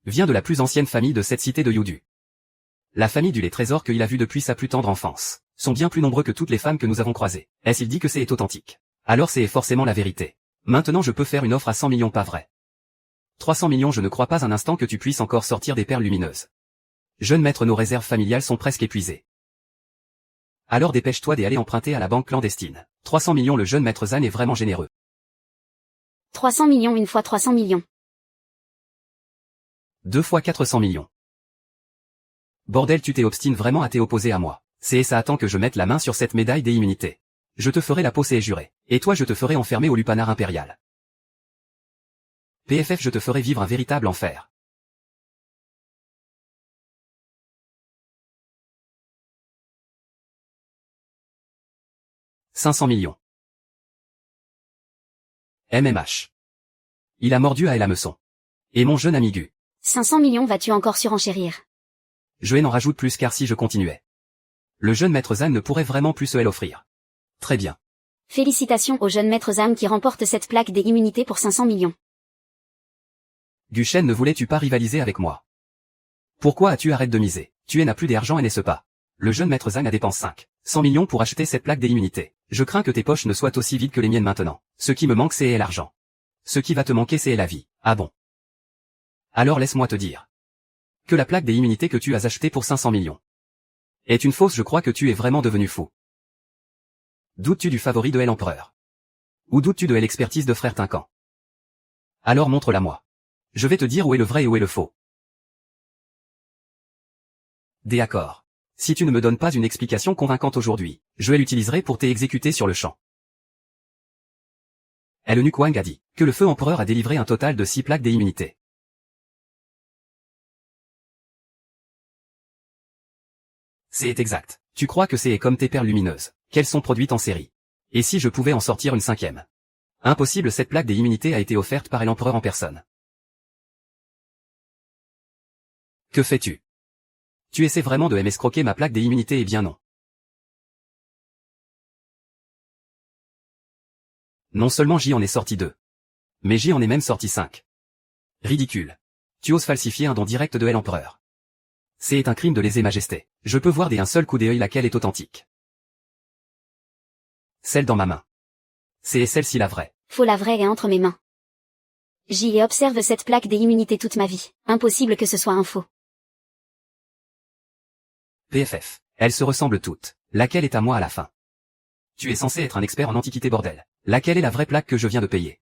vient de la plus ancienne famille de cette cité de Youdu. La famille du les trésors qu'il a vus depuis sa plus tendre enfance sont bien plus nombreux que toutes les femmes que nous avons croisées. Est-ce il dit que c'est authentique? Alors c'est forcément la vérité. Maintenant je peux faire une offre à 100 millions, pas vrai? 300 millions, je ne crois pas un instant que tu puisses encore sortir des perles lumineuses. Jeune maître, nos réserves familiales sont presque épuisées. Alors dépêche-toi d'aller emprunter à la banque clandestine. 300 millions, le jeune maître Zhang est vraiment généreux. 300 millions une fois 300 millions. 2 fois 400 millions. Bordel, tu t'es obstines vraiment à t'opposer à moi. C'est ça, attend que je mette la main sur cette médaille des immunités. Je te ferai la peau, c'est juré. Et toi je te ferai enfermer au lupanar impérial. PFF, je te ferai vivre un véritable enfer. « 500 millions. MMH. Il a mordu à la meçon. Et mon jeune ami Gu. 500 millions, vas-tu encore surenchérir? Je n'en rajoute plus, car si je continuais, le jeune maître Zhang ne pourrait vraiment plus se l'offrir. Très bien. Félicitations au jeune maître Zhang qui remporte cette plaque des immunités pour 500 millions. Gu Shen, ne voulais-tu pas rivaliser avec moi? Pourquoi as-tu arrêté de miser? Tu n'as plus d'argent, n'est-ce pas? Le jeune maître Zhang a dépensé 500 millions pour acheter cette plaque d'immunité. Je crains que tes poches ne soient aussi vides que les miennes maintenant. Ce qui me manque, c'est l'argent. Ce qui va te manquer, c'est la vie. Ah bon? Alors laisse-moi te dire que la plaque des immunités que tu as achetée pour 500 millions est une fausse. Je crois que tu es vraiment devenu fou. Doutes-tu du favori de l'empereur? Ou doutes-tu de l'expertise de frère Tincan? Alors montre-la moi. Je vais te dire où est le vrai et où est le faux. D'accord. Si tu ne me donnes pas une explication convaincante aujourd'hui, je l'utiliserai pour t'exécuter sur le champ. L'eunuque Wang a dit que le feu empereur a délivré un total de 6 plaques des immunités. C'est exact. Tu crois que c'est comme tes perles lumineuses, qu'elles sont produites en série. Et si je pouvais en sortir une cinquième? Impossible, cette plaque des immunités a été offerte par l'empereur en personne. Que fais-tu? Tu essaies vraiment de m'escroquer ma plaque des immunités? Eh bien non. Non seulement J en est sorti 2, mais J en est même sorti 5. Ridicule. Tu oses falsifier un don direct de l'empereur. C'est un crime de lèse-majesté. Je peux voir d'un seul coup d'œil laquelle est authentique. Celle dans ma main. C'est celle-ci la vraie. Faux, la vraie est entre mes mains. J'y observe cette plaque des immunités toute ma vie. Impossible que ce soit un faux. PFF. Elles se ressemblent toutes. Laquelle est à moi à la fin? Tu es censé être un expert en antiquité, bordel. Laquelle est la vraie plaque que je viens de payer?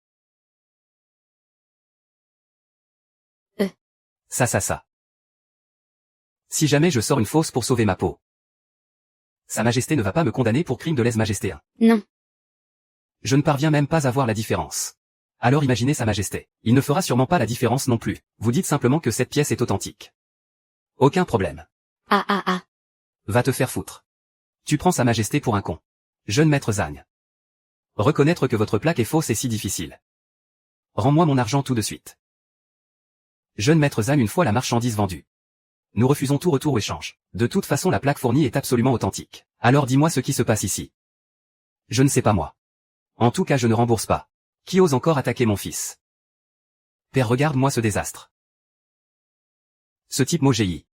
Ça. Si jamais je sors une fausse pour sauver ma peau, Sa Majesté ne va pas me condamner pour crime de lèse-majesté. Non. Je ne parviens même pas à voir la différence. Alors imaginez Sa Majesté. Il ne fera sûrement pas la différence non plus. Vous dites simplement que cette pièce est authentique. Aucun problème. Ah. Va te faire foutre. Tu prends Sa Majesté pour un con. Jeune maître Zagne. Reconnaître que votre plaque est fausse est si difficile. Rends-moi mon argent tout de suite. Jeune maître Zagne, une fois la marchandise vendue. Nous refusons tout retour ou échange. De toute façon, la plaque fournie est absolument authentique. Alors dis-moi ce qui se passe ici. Je ne sais pas moi. En tout cas, je ne rembourse pas. Qui ose encore attaquer mon fils? Père, regarde-moi ce désastre. Ce type Mogei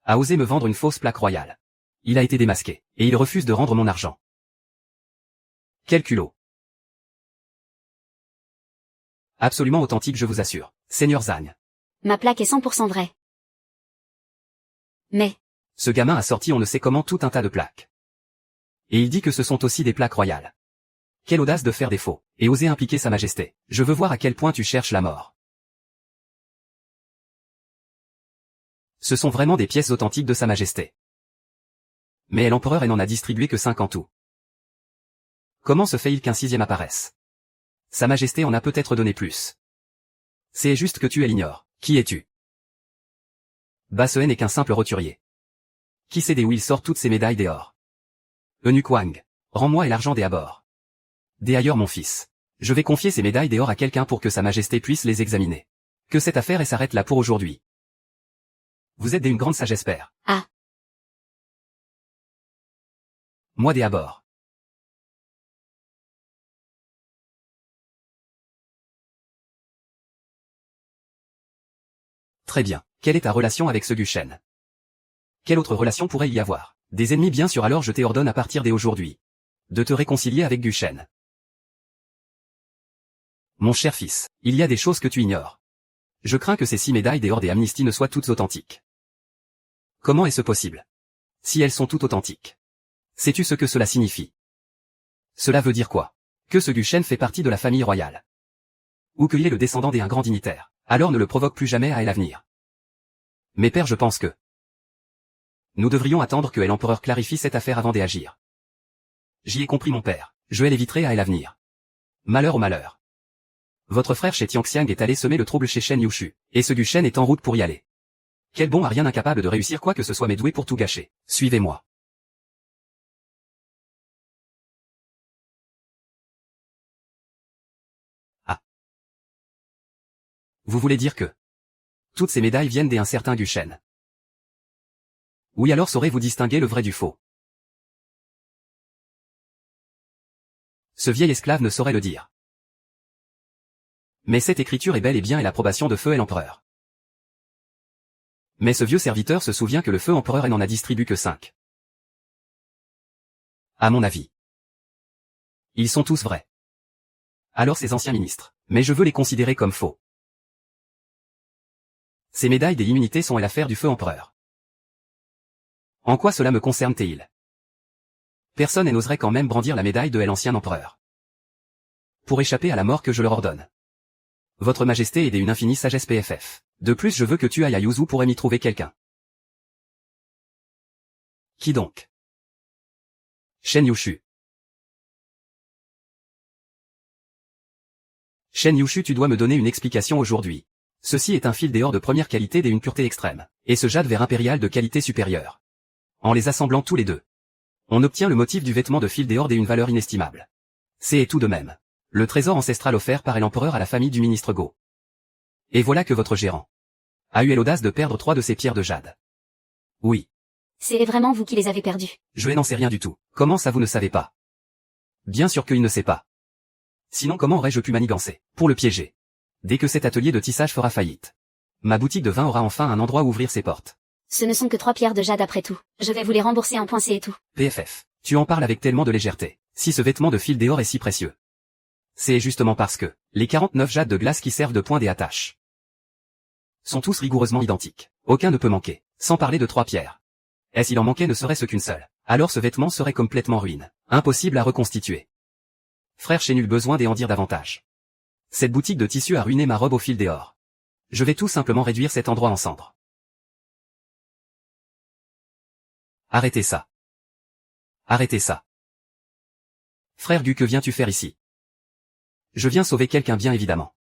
a osé me vendre une fausse plaque royale. Il a été démasqué, et il refuse de rendre mon argent. Quel culot. Absolument authentique, je vous assure. Seigneur Zagne. Ma plaque est 100% vraie. Mais, Ce gamin a sorti on ne sait comment tout un tas de plaques. Et il dit que ce sont aussi des plaques royales. Quelle audace de faire des faux, et oser impliquer Sa Majesté. Je veux voir à quel point tu cherches la mort. Ce sont vraiment des pièces authentiques de Sa Majesté. Mais l'empereur n'en a distribué que 5 en tout. Comment se fait-il qu'un 6e apparaisse? Sa Majesté en a peut-être donné plus. C'est juste que tu l'ignores. Qui es-tu? Basse n'est qu'un simple roturier. Qui sait d'où il sort toutes ces médailles d'or? Eunuque Wang, rends-moi l'argent des abords. Dès ailleurs mon fils. Je vais confier ces médailles d'or à quelqu'un pour que Sa Majesté puisse les examiner. Que cette affaire s'arrête là pour aujourd'hui. Vous êtes d'une grande sagesse, père. Ah. Moi des abords. Très bien. Quelle est ta relation avec ce Guchen? Quelle autre relation pourrait y avoir? Des ennemis bien sûr, alors je t'ordonne à partir d'aujourd'hui de te réconcilier avec Guchen. Mon cher fils, il y a des choses que tu ignores. Je crains que ces 6 médailles d'or des amnisties ne soient toutes authentiques. Comment est-ce possible? Si elles sont toutes authentiques. Sais-tu ce que cela signifie? Cela veut dire quoi? Que ce Guchen fait partie de la famille royale. Ou qu'il est le descendant d'un grand dignitaire. Alors ne le provoque plus jamais à l'avenir. Mais père, je pense que nous devrions attendre que l'empereur clarifie cette affaire avant d'agir. J'y ai compris mon père, je l'éviterai à l'avenir. Malheur au malheur. Votre frère chez Tianxiang est allé semer le trouble chez Shen Yushu, et ce Guchen est en route pour y aller. Quel bon à rien incapable de réussir quoi que ce soit mais doué pour tout gâcher. Suivez-moi. Ah. Vous voulez dire que toutes ces médailles viennent d'un certain Guchen? Oui, alors saurez-vous distinguer le vrai du faux? Ce vieil esclave ne saurait le dire. Mais cette écriture est bel et bien et l'approbation de feu l'empereur. Mais ce vieux serviteur se souvient que le feu empereur n'en a distribué que 5. À mon avis. Ils sont tous vrais. Alors ces anciens ministres, mais je veux les considérer comme faux. Ces médailles des immunités sont l'affaire du feu empereur. En quoi cela me concerne-t-il? Personne n'oserait quand même brandir la médaille de l'ancien empereur. Pour échapper à la mort que je leur ordonne. Votre Majesté est d'une infinie sagesse PFF. De plus je veux que tu ailles à Yuzu pour m'y trouver quelqu'un. Qui donc? Shen Yushu. Shen Yushu, tu dois me donner une explication aujourd'hui. Ceci est un fil d'or de première qualité et une pureté extrême. Et ce jade vert impérial de qualité supérieure. En les assemblant tous les deux, on obtient le motif du vêtement de Fildéord et une valeur inestimable. C'est tout de même le trésor ancestral offert par l'empereur à la famille du ministre Go. Et voilà que votre gérant a eu l'audace de perdre 3 de ces pierres de jade. Oui. C'est vraiment vous qui les avez perdus. Je n'en sais rien du tout. Comment ça vous ne savez pas? Bien sûr qu'il ne sait pas. Sinon comment aurais-je pu manigancer pour le piéger? Dès que cet atelier de tissage fera faillite, ma boutique de vin aura enfin un endroit où ouvrir ses portes. Ce ne sont que 3 pierres de jade après tout. Je vais vous les rembourser en points et tout. PFF, tu en parles avec tellement de légèreté. Si ce vêtement de Fildéord est si précieux, c'est justement parce que les 49 jades de glace qui servent de point et attache sont tous rigoureusement identiques. Aucun ne peut manquer. Sans parler de 3 pierres. Et s'il en manquait ne serait-ce qu'une seule, alors ce vêtement serait complètement ruine. Impossible à reconstituer. Frère, j'ai nul besoin d'en dire davantage. Cette boutique de tissu a ruiné ma robe au Fildéord. Je vais tout simplement réduire cet endroit en cendres. Arrêtez ça. Arrêtez ça. Frère Gu, que viens-tu faire ici? Je viens sauver quelqu'un, bien évidemment.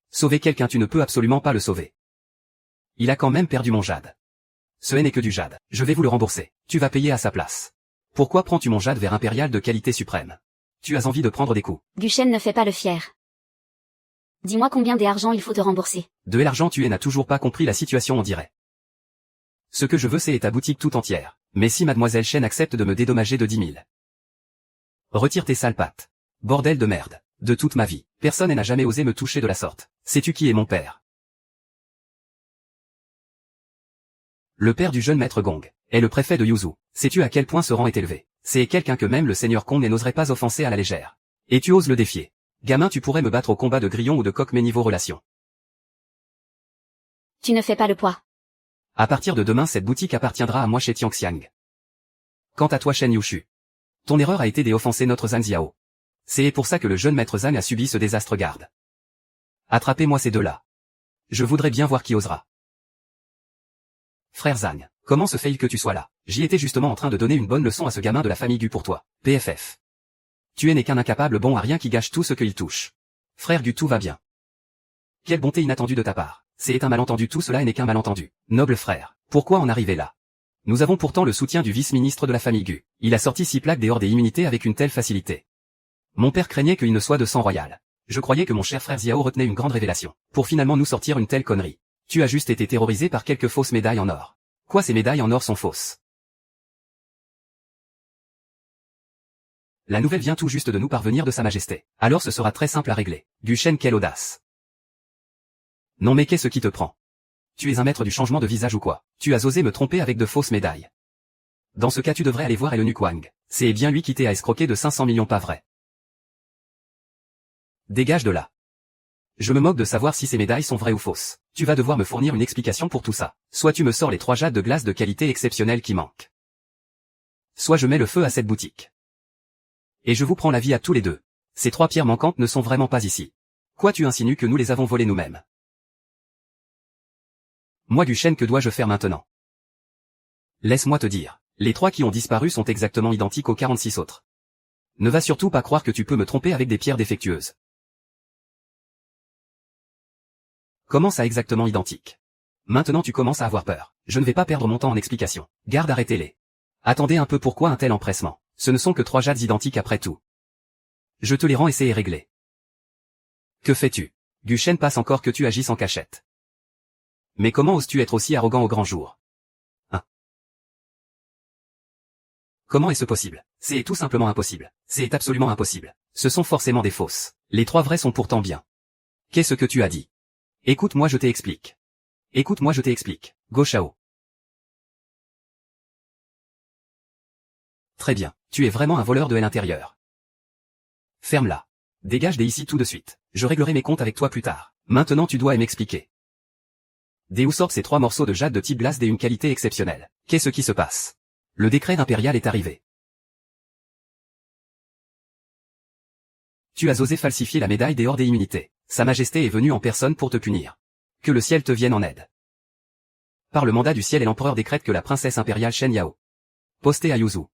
Sauver quelqu'un, tu ne peux absolument pas le sauver. Il a quand même perdu mon jade. Ce n'est que du jade. Je vais vous le rembourser. Tu vas payer à sa place. Pourquoi prends-tu mon jade vers impérial de qualité suprême? Tu as envie de prendre des coups. Guchen ne fait pas le fier. Dis-moi combien d'argent il faut te rembourser. De l'argent, tu n'as toujours pas compris la situation, on dirait. Ce que je veux, c'est ta boutique tout entière. Mais si mademoiselle Chen accepte de me dédommager de 10 000. Retire tes sales pattes. Bordel de merde. De toute ma vie, personne n'a jamais osé me toucher de la sorte. Sais-tu qui est mon père? Le père du jeune maître Gong est le préfet de Yuzu. Sais-tu à quel point ce rang est élevé? C'est quelqu'un que même le seigneur Kong n'oserait pas offenser à la légère. Et tu oses le défier. Gamin, tu pourrais me battre au combat de grillon ou de coq, mais niveau relation. Tu ne fais pas le poids. À partir de demain, cette boutique appartiendra à moi chez Tianxiang. Quant à toi, Shen Yushu, ton erreur a été d'offenser notre Zhang Xiao. C'est pour ça que le jeune maître Zhang a subi ce désastre. Garde. Attrapez-moi ces deux-là. Je voudrais bien voir qui osera. Frère Zhang, comment se fait-il que tu sois là? J'y étais justement en train de donner une bonne leçon à ce gamin de la famille Gu pour toi. PFF. Tu n'es qu'un incapable bon à rien qui gâche tout ce qu'il touche. Frère Gu, tout va bien. Quelle bonté inattendue de ta part. C'est un malentendu, tout cela n'est qu'un malentendu. Noble frère, pourquoi en arriver là? Nous avons pourtant le soutien du vice-ministre de la famille Gu. Il a sorti 6 plaques des immunités avec une telle facilité. Mon père craignait qu'il ne soit de sang royal. Je croyais que mon cher frère Xiao retenait une grande révélation, pour finalement nous sortir une telle connerie. Tu as juste été terrorisé par quelques fausses médailles en or. Quoi, ces médailles en or sont fausses? La nouvelle vient tout juste de nous parvenir de sa majesté. Alors ce sera très simple à régler. Guchen, quelle audace. Non mais qu'est-ce qui te prend? Tu es un maître du changement de visage ou quoi? Tu as osé me tromper avec de fausses médailles. Dans ce cas tu devrais aller voir l'eunuque Wang. C'est bien lui qui t'a escroqué de 500 millions, pas vrai? Dégage de là. Je me moque de savoir si ces médailles sont vraies ou fausses. Tu vas devoir me fournir une explication pour tout ça. Soit tu me sors les 3 jades de glace de qualité exceptionnelle qui manquent. Soit je mets le feu à cette boutique. Et je vous prends la vie à tous les deux. Ces 3 pierres manquantes ne sont vraiment pas ici. Quoi, tu insinues que nous les avons volées nous-mêmes? Moi Guchen, que dois-je faire maintenant? Laisse-moi te dire, les 3 qui ont disparu sont exactement identiques aux 46 autres. Ne va surtout pas croire que tu peux me tromper avec des pierres défectueuses. Comment ça exactement identique? Maintenant tu commences à avoir peur. Je ne vais pas perdre mon temps en explications. Garde, arrêtez-les. Attendez un peu, pourquoi un tel empressement? Ce ne sont que 3 jades identiques après tout. Je te les rends et c'est réglé. Que fais-tu? Guchen, passe encore que tu agisses en cachette. Mais comment oses-tu être aussi arrogant au grand jour? Hein? Comment est-ce possible? C'est tout simplement impossible. C'est absolument impossible. Ce sont forcément des fausses. Les 3 vraies sont pourtant bien. Qu'est-ce que tu as dit? Écoute-moi, je t'explique. Écoute-moi, je t'explique. Go Shao. Très bien, tu es vraiment un voleur de l'intérieur. Ferme-la. Dégage d'ici tout de suite. Je réglerai mes comptes avec toi plus tard. Maintenant tu dois m'expliquer. D'où sortent ces 3 morceaux de jade de type glace d'une qualité exceptionnelle? Qu'est-ce qui se passe? Le décret impérial est arrivé. Tu as osé falsifier la médaille des immunités. Sa Majesté est venue en personne pour te punir. Que le ciel te vienne en aide. Par le mandat du ciel, et l'empereur décrète que la princesse impériale Shen Yao, postée à Yuzu,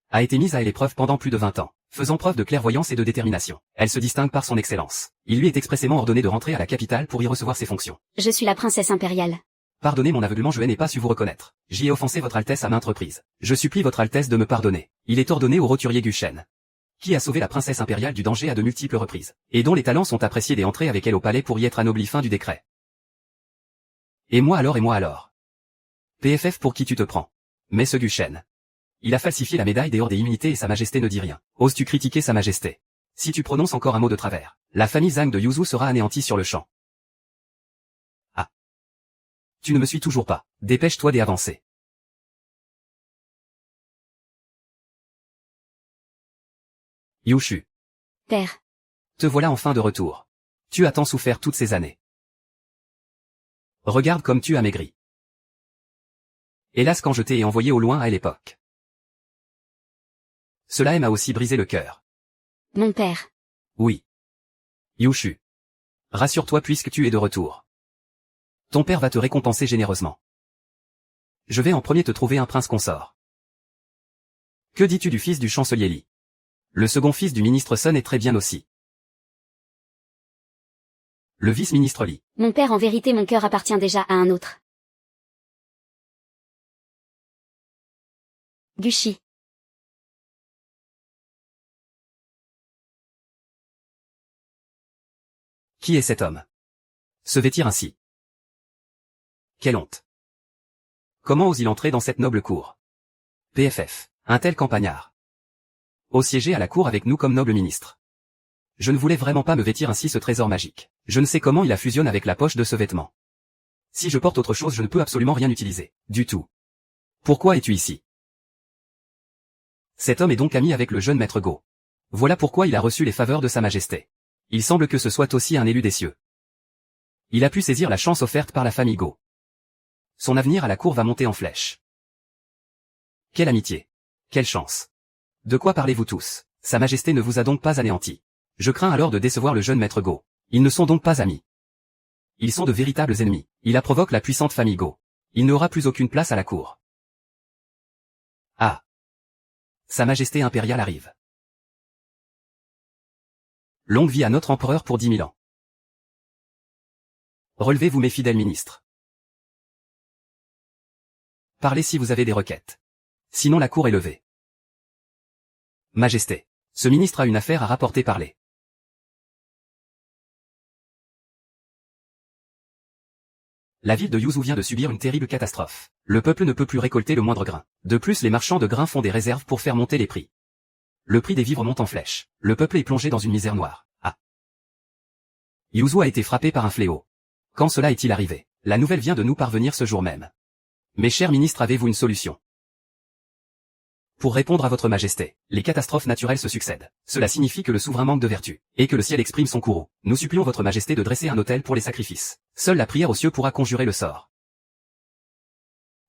a été mise à l'épreuve pendant plus de 20 ans, faisant preuve de clairvoyance et de détermination. Elle se distingue par son excellence. Il lui est expressément ordonné de rentrer à la capitale pour y recevoir ses fonctions. Je suis la princesse impériale. Pardonnez mon aveuglement, je n'ai pas su vous reconnaître. J'y ai offensé votre Altesse à maintes reprises. Je supplie votre Altesse de me pardonner. Il est ordonné au roturier Guchen, qui a sauvé la princesse impériale du danger à de multiples reprises, et dont les talents sont appréciés d'entrer avec elle au palais pour y être anobli fin du décret. Et moi alors PFF, pour qui tu te prends? Mais ce Guchen, il a falsifié la médaille des ordres et immunités et sa majesté ne dit rien. Oses-tu critiquer sa majesté? Si tu prononces encore un mot de travers, la famille Zhang de Yuzu sera anéantie sur le champ. Ah. Tu ne me suis toujours pas. Dépêche-toi d'avancer. Yushu. Père. Te voilà enfin de retour. Tu as tant souffert toutes ces années. Regarde comme tu as maigri. Hélas, quand je t'ai envoyé au loin à l'époque. Cela m'a aussi brisé le cœur. Mon père. Oui. Yushu. Rassure-toi puisque tu es de retour. Ton père va te récompenser généreusement. Je vais en premier te trouver un prince consort. Que dis-tu du fils du chancelier Li? Le second fils du ministre Sun est très bien aussi. Le vice-ministre Li. Mon père, en vérité mon cœur appartient déjà à un autre. Gushi. Qui est cet homme? Se vêtir ainsi. Quelle honte. Comment ose-t-il entrer dans cette noble cour? PFF. Un tel campagnard. Ose siéger à la cour avec nous comme noble ministre. Je ne voulais vraiment pas me vêtir ainsi ce trésor magique. Je ne sais comment il a fusionné avec la poche de ce vêtement. Si je porte autre chose, je ne peux absolument rien utiliser. Du tout. Pourquoi es-tu ici? Cet homme est donc ami avec le jeune maître Go. Voilà pourquoi il a reçu les faveurs de sa majesté. Il semble que ce soit aussi un élu des cieux. Il a pu saisir la chance offerte par la famille Go. Son avenir à la cour va monter en flèche. Quelle amitié. Quelle chance. De quoi parlez-vous tous? Sa majesté ne vous a donc pas anéanti. Je crains alors de décevoir le jeune maître Go. Ils ne sont donc pas amis. Ils sont de véritables ennemis. Il a provoqué la puissante famille Go. Il n'aura plus aucune place à la cour. Ah. Sa majesté impériale arrive. Longue vie à notre empereur pour 10 000 ans. Relevez-vous mes fidèles ministres. Parlez si vous avez des requêtes. Sinon la cour est levée. Majesté. Ce ministre a une affaire à rapporter, parler. La ville de Yuzu vient de subir une terrible catastrophe. Le peuple ne peut plus récolter le moindre grain. De plus, les marchands de grains font des réserves pour faire monter les prix. Le prix des vivres monte en flèche. Le peuple est plongé dans une misère noire. Ah. Yuzu a été frappé par un fléau. Quand cela est-il arrivé? La nouvelle vient de nous parvenir ce jour même. Mes chers ministres, avez-vous une solution? Pour répondre à votre majesté, les catastrophes naturelles se succèdent. Cela signifie que le souverain manque de vertu, et que le ciel exprime son courroux. Nous supplions votre majesté de dresser un autel pour les sacrifices. Seule la prière aux cieux pourra conjurer le sort.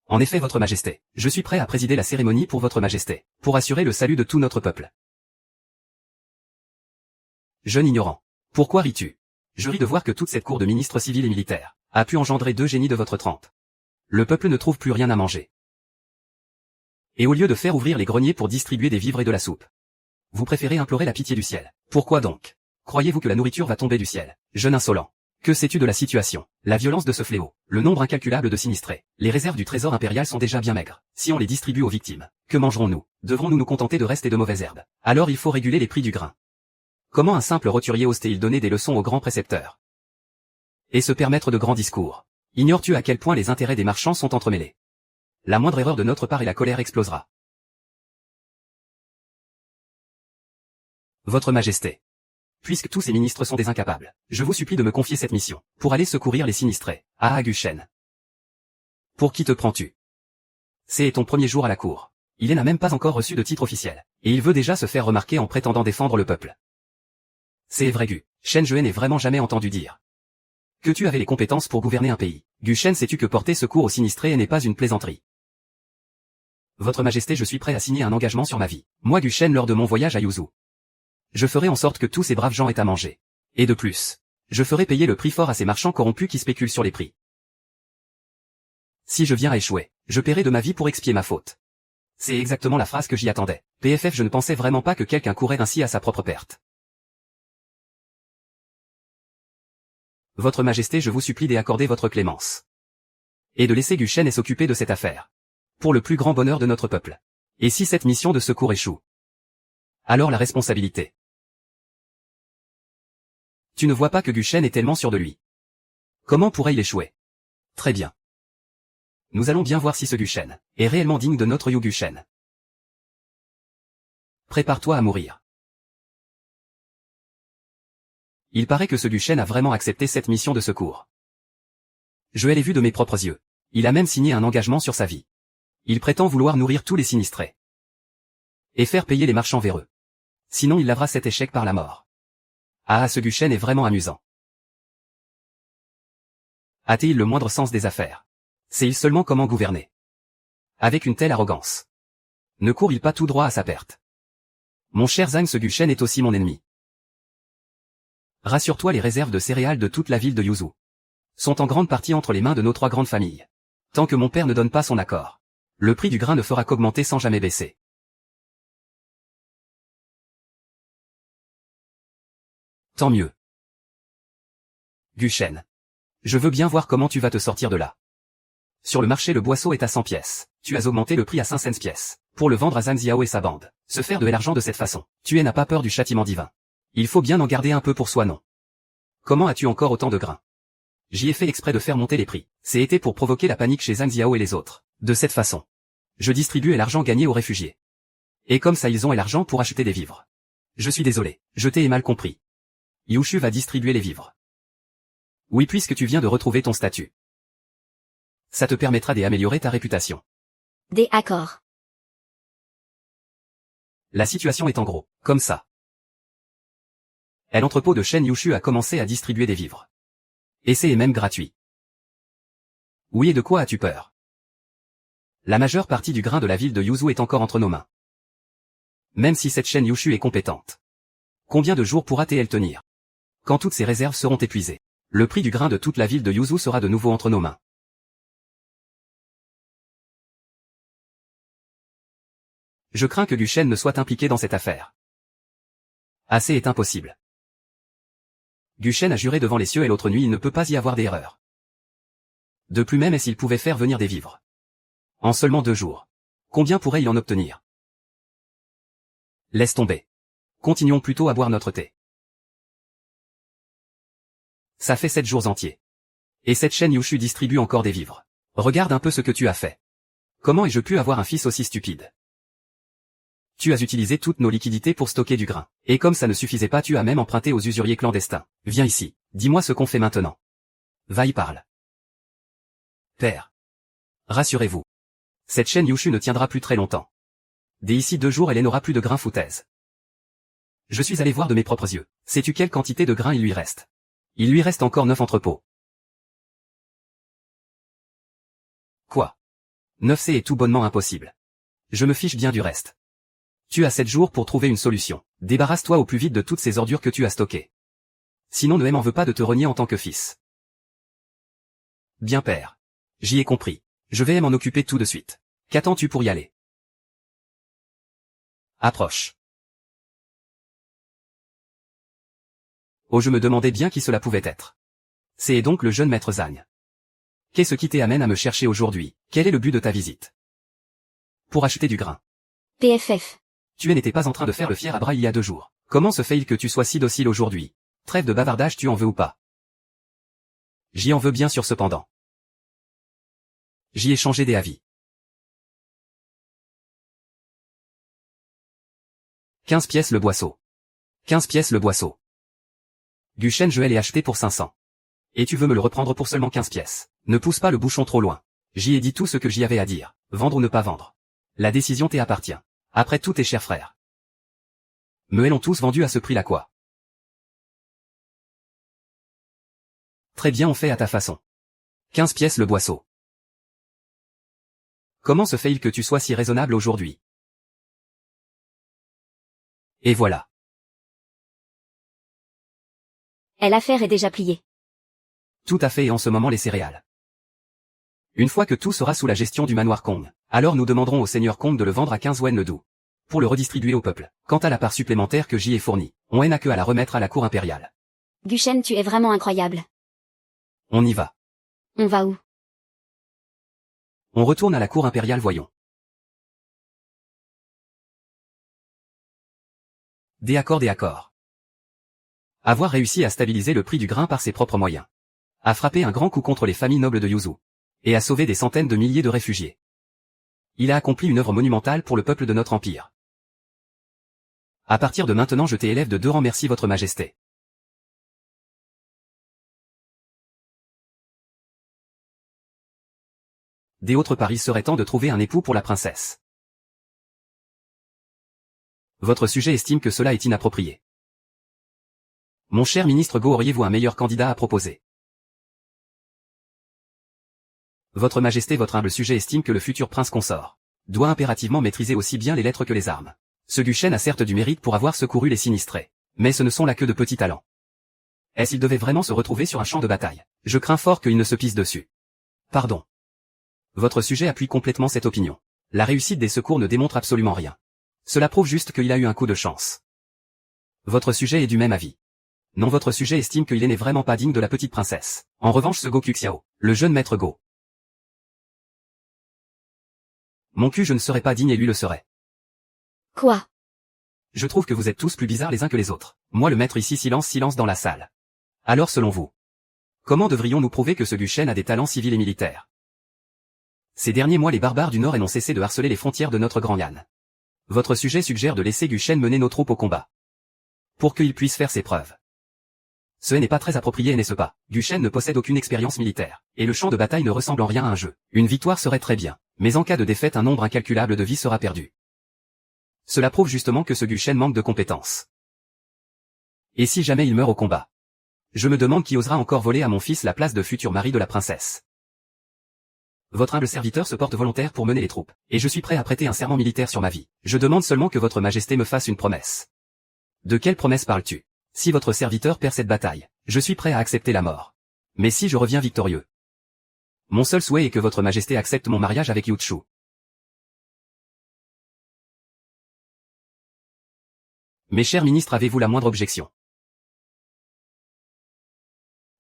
En effet, votre majesté, je suis prêt à présider la cérémonie pour votre majesté, pour assurer le salut de tout notre peuple. Jeune ignorant. Pourquoi ris-tu? Je ris de voir que toute cette cour de ministres civils et militaires a pu engendrer 2 génies de votre trempe. Le peuple ne trouve plus rien à manger. Et au lieu de faire ouvrir les greniers pour distribuer des vivres et de la soupe, vous préférez implorer la pitié du ciel. Pourquoi donc? Croyez-vous que la nourriture va tomber du ciel? Jeune insolent. Que sais-tu de la situation? La violence de ce fléau, le nombre incalculable de sinistrés, les réserves du trésor impérial sont déjà bien maigres. Si on les distribue aux victimes, que mangerons-nous? Devrons-nous nous contenter de restes et de mauvaises herbes? Alors il faut réguler les prix du grain. Comment un simple roturier ose-t-il donner des leçons aux grands précepteurs? Et se permettre de grands discours? Ignores-tu à quel point les intérêts des marchands sont entremêlés? La moindre erreur de notre part et la colère explosera. Votre Majesté. Puisque tous ces ministres sont des incapables, je vous supplie de me confier cette mission, pour aller secourir les sinistrés, à Aguchen. Pour qui te prends-tu? C'est ton premier jour à la cour. Il n'a même pas encore reçu de titre officiel, et il veut déjà se faire remarquer en prétendant défendre le peuple. C'est vrai Gu, Shen je n'ai vraiment jamais entendu dire que tu avais les compétences pour gouverner un pays. Gu Shen, sais-tu que porter secours aux sinistrés n'est pas une plaisanterie? Votre Majesté, je suis prêt à signer un engagement sur ma vie. Moi Gu Shen, lors de mon voyage à Yuzu, je ferai en sorte que tous ces braves gens aient à manger. Et de plus, je ferai payer le prix fort à ces marchands corrompus qui spéculent sur les prix. Si je viens à échouer, je paierai de ma vie pour expier ma faute. C'est exactement la phrase que j'y attendais. PFF, je ne pensais vraiment pas que quelqu'un courrait ainsi à sa propre perte. Votre Majesté, je vous supplie d'accorder votre clémence. et de laisser Guchen s'occuper de cette affaire. Pour le plus grand bonheur de notre peuple. Et si cette mission de secours échoue? Alors la responsabilité. Tu ne vois pas que Guchen est tellement sûr de lui. Comment pourrait-il échouer? Très bien. Nous allons bien voir si ce Guchen est réellement digne de notre Yu Guchen. Prépare-toi à mourir. Il paraît que ce Guchen a vraiment accepté cette mission de secours. Je l'ai vu de mes propres yeux. Il a même signé un engagement sur sa vie. Il prétend vouloir nourrir tous les sinistrés. Et faire payer les marchands véreux. Sinon il lavera cet échec par la mort. Ah, ce Guchen est vraiment amusant. A-t-il le moindre sens des affaires? Sait-il seulement comment gouverner? Avec une telle arrogance. Ne court-il pas tout droit à sa perte? Mon cher Zhang, ce Guchen est aussi mon ennemi. Rassure-toi, les réserves de céréales de toute la ville de Yuzhou sont en grande partie entre les mains de nos 3 grandes familles. Tant que mon père ne donne pas son accord, le prix du grain ne fera qu'augmenter sans jamais baisser. Tant mieux. Guchen. Je veux bien voir comment tu vas te sortir de là. Sur le marché, le boisseau est à 100 pièces. Tu as augmenté le prix à 500 pièces. Pour le vendre à Zhang Ziao et sa bande. Se faire de l'argent de cette façon. Tu n'as pas peur du châtiment divin. Il faut bien en garder un peu pour soi, non? Comment as-tu encore autant de grains? J'y ai fait exprès de faire monter les prix. C'est été pour provoquer la panique chez Zhang Ziao et les autres. De cette façon, je distribuais l'argent gagné aux réfugiés. Et comme ça, ils ont l'argent pour acheter des vivres. Je suis désolé, je t'ai mal compris. Yushu va distribuer les vivres. Oui, puisque tu viens de retrouver ton statut. Ça te permettra d'améliorer ta réputation. D'accord. La situation est en gros, comme ça. L'entrepôt de Shen Yushu a commencé à distribuer des vivres. Et c'est même gratuit. Oui, et de quoi as-tu peur? La majeure partie du grain de la ville de Yuzhou est encore entre nos mains. Même si cette Shen Yushu est compétente. Combien de jours pourra-t-elle tenir? Quand toutes ses réserves seront épuisées, le prix du grain de toute la ville de Yuzhou sera de nouveau entre nos mains. Je crains que Guchen ne soit impliqué dans cette affaire. Assez est impossible. Guchen a juré devant les cieux et l'autre nuit il ne peut pas y avoir d'erreur. De plus même s'il pouvait faire venir des vivres. En seulement 2 jours. Combien pourrait-il en obtenir? Laisse tomber. Continuons plutôt à boire notre thé. Ça fait 7 jours entiers. Et cette Shen Yushu distribue encore des vivres. Regarde un peu ce que tu as fait. Comment ai-je pu avoir un fils aussi stupide? Tu as utilisé toutes nos liquidités pour stocker du grain. Et comme ça ne suffisait pas, tu as même emprunté aux usuriers clandestins. Viens ici, dis-moi ce qu'on fait maintenant. Va y parle. Père. Rassurez-vous. Cette Shen Yushu ne tiendra plus très longtemps. Dès ici 2 jours elle n'aura plus de grain, foutaise. Je suis allé voir de mes propres yeux. Sais-tu quelle quantité de grain il lui reste? Il lui reste encore 9 entrepôts. Quoi? 9, c'est tout bonnement impossible. Je me fiche bien du reste. Tu as 7 jours pour trouver une solution. Débarrasse-toi au plus vite de toutes ces ordures que tu as stockées. Sinon ne m'en veux pas de te renier en tant que fils. Bien père. J'y ai compris. Je vais m'en occuper tout de suite. Qu'attends-tu pour y aller? Approche. Oh, je me demandais bien qui cela pouvait être. C'est donc le jeune maître Zhang. Qu'est-ce qui t'amène à me chercher aujourd'hui? Quel est le but de ta visite? Pour acheter du grain. PFF. Tu n'étais pas en train de faire le fier à bras il y a 2 jours. Comment se fait-il que tu sois si docile aujourd'hui? Trêve de bavardage, tu en veux ou pas? J'y en veux bien sûr cependant. J'y ai changé des avis. 15 pièces le boisseau. 15 pièces le boisseau. Guchen, je l'ai acheté pour 500. Et tu veux me le reprendre pour seulement 15 pièces. Ne pousse pas le bouchon trop loin. J'y ai dit tout ce que j'y avais à dire. Vendre ou ne pas vendre. La décision t'appartient. Après tout, tes chers frères me l'ont tous vendu à ce prix-là, quoi. Très bien, on fait à ta façon. 15 pièces le boisseau. Comment se fait-il que tu sois si raisonnable aujourd'hui? Et voilà. L'affaire est déjà pliée. Tout à fait, et en ce moment les céréales. Une fois que tout sera sous la gestion du manoir Kong, alors nous demanderons au seigneur Kong de le vendre à 15 wen le dou. Pour le redistribuer au peuple. Quant à la part supplémentaire que j'y ai fournie, on n'a que à la remettre à la cour impériale. Guchen, tu es vraiment incroyable. On y va. On va où? On retourne à la cour impériale, voyons. Des accords. Avoir réussi à stabiliser le prix du grain par ses propres moyens. A frappé un grand coup contre les familles nobles de Yuzu. Et a sauvé des centaines de milliers de réfugiés. Il a accompli une œuvre monumentale pour le peuple de notre empire. À partir de maintenant je t'élève de 2 rangs, merci votre majesté. Des autres paris serait temps de trouver un époux pour la princesse. Votre sujet estime que cela est inapproprié. Mon cher ministre Go, auriez-vous un meilleur candidat à proposer? Votre majesté, votre humble sujet estime que le futur prince consort doit impérativement maîtriser aussi bien les lettres que les armes. Ce Guchen a certes du mérite pour avoir secouru les sinistrés, mais ce ne sont là que de petits talents. Est-ce qu'il devait vraiment se retrouver sur un champ de bataille? Je crains fort qu'il ne se pisse dessus. Pardon. Votre sujet appuie complètement cette opinion. La réussite des secours ne démontre absolument rien. Cela prouve juste qu'il a eu un coup de chance. Votre sujet est du même avis. Non, votre sujet estime qu'il n'est vraiment pas digne de la petite princesse. En revanche, ce Go Kuxiao, le jeune maître Go. Mon cul, je ne serais pas digne et lui le serait. Quoi? Je trouve que vous êtes tous plus bizarres les uns que les autres. Moi le maître ici, silence dans la salle. Alors selon vous, comment devrions-nous prouver que ce Guchen a des talents civils et militaires? Ces derniers mois les barbares du Nord n'ont cessé de harceler les frontières de notre grand Yan. Votre sujet suggère de laisser Guchen mener nos troupes au combat. Pour qu'il puisse faire ses preuves. Ce n'est pas très approprié, n'est-ce pas? Guchen ne possède aucune expérience militaire, et le champ de bataille ne ressemble en rien à un jeu. Une victoire serait très bien, mais en cas de défaite un nombre incalculable de vies sera perdu. Cela prouve justement que ce Guchen manque de compétences. Et si jamais il meurt au combat? Je me demande qui osera encore voler à mon fils la place de futur mari de la princesse. Votre humble serviteur se porte volontaire pour mener les troupes, et je suis prêt à prêter un serment militaire sur ma vie. Je demande seulement que votre majesté me fasse une promesse. De quelle promesse parles-tu? Si votre serviteur perd cette bataille, je suis prêt à accepter la mort. Mais si je reviens victorieux, mon seul souhait est que votre majesté accepte mon mariage avec Yuchu. Mes chers ministres, avez-vous la moindre objection?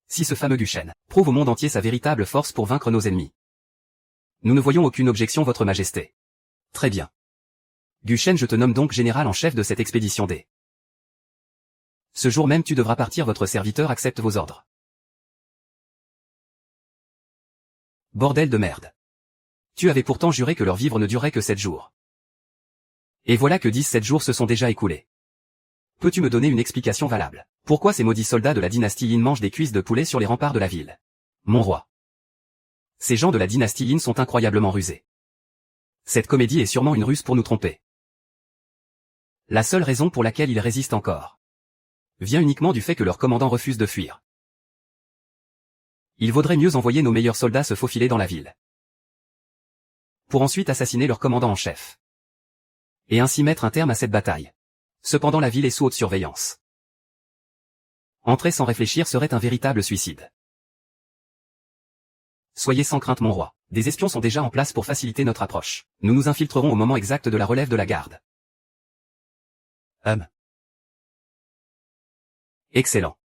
Si ce fameux Guchen prouve au monde entier sa véritable force pour vaincre nos ennemis. Nous ne voyons aucune objection, votre majesté. Très bien. Guchen, je te nomme donc général en chef de cette expédition D. Ce jour même tu devras partir, votre serviteur accepte vos ordres. Bordel de merde. Tu avais pourtant juré que leur vivre ne durait que 7 jours. Et voilà que 17 jours se sont déjà écoulés. Peux-tu me donner une explication valable? Pourquoi ces maudits soldats de la dynastie Yin mangent des cuisses de poulet sur les remparts de la ville? Mon roi. Ces gens de la dynastie Yin sont incroyablement rusés. Cette comédie est sûrement une ruse pour nous tromper. La seule raison pour laquelle ils résistent encore vient uniquement du fait que leur commandant refuse de fuir. Il vaudrait mieux envoyer nos meilleurs soldats se faufiler dans la ville, pour ensuite assassiner leur commandant en chef, et ainsi mettre un terme à cette bataille. Cependant la ville est sous haute surveillance. Entrer sans réfléchir serait un véritable suicide. Soyez sans crainte, mon roi. Des espions sont déjà en place pour faciliter notre approche. Nous nous infiltrerons au moment exact de la relève de la garde. Excellent.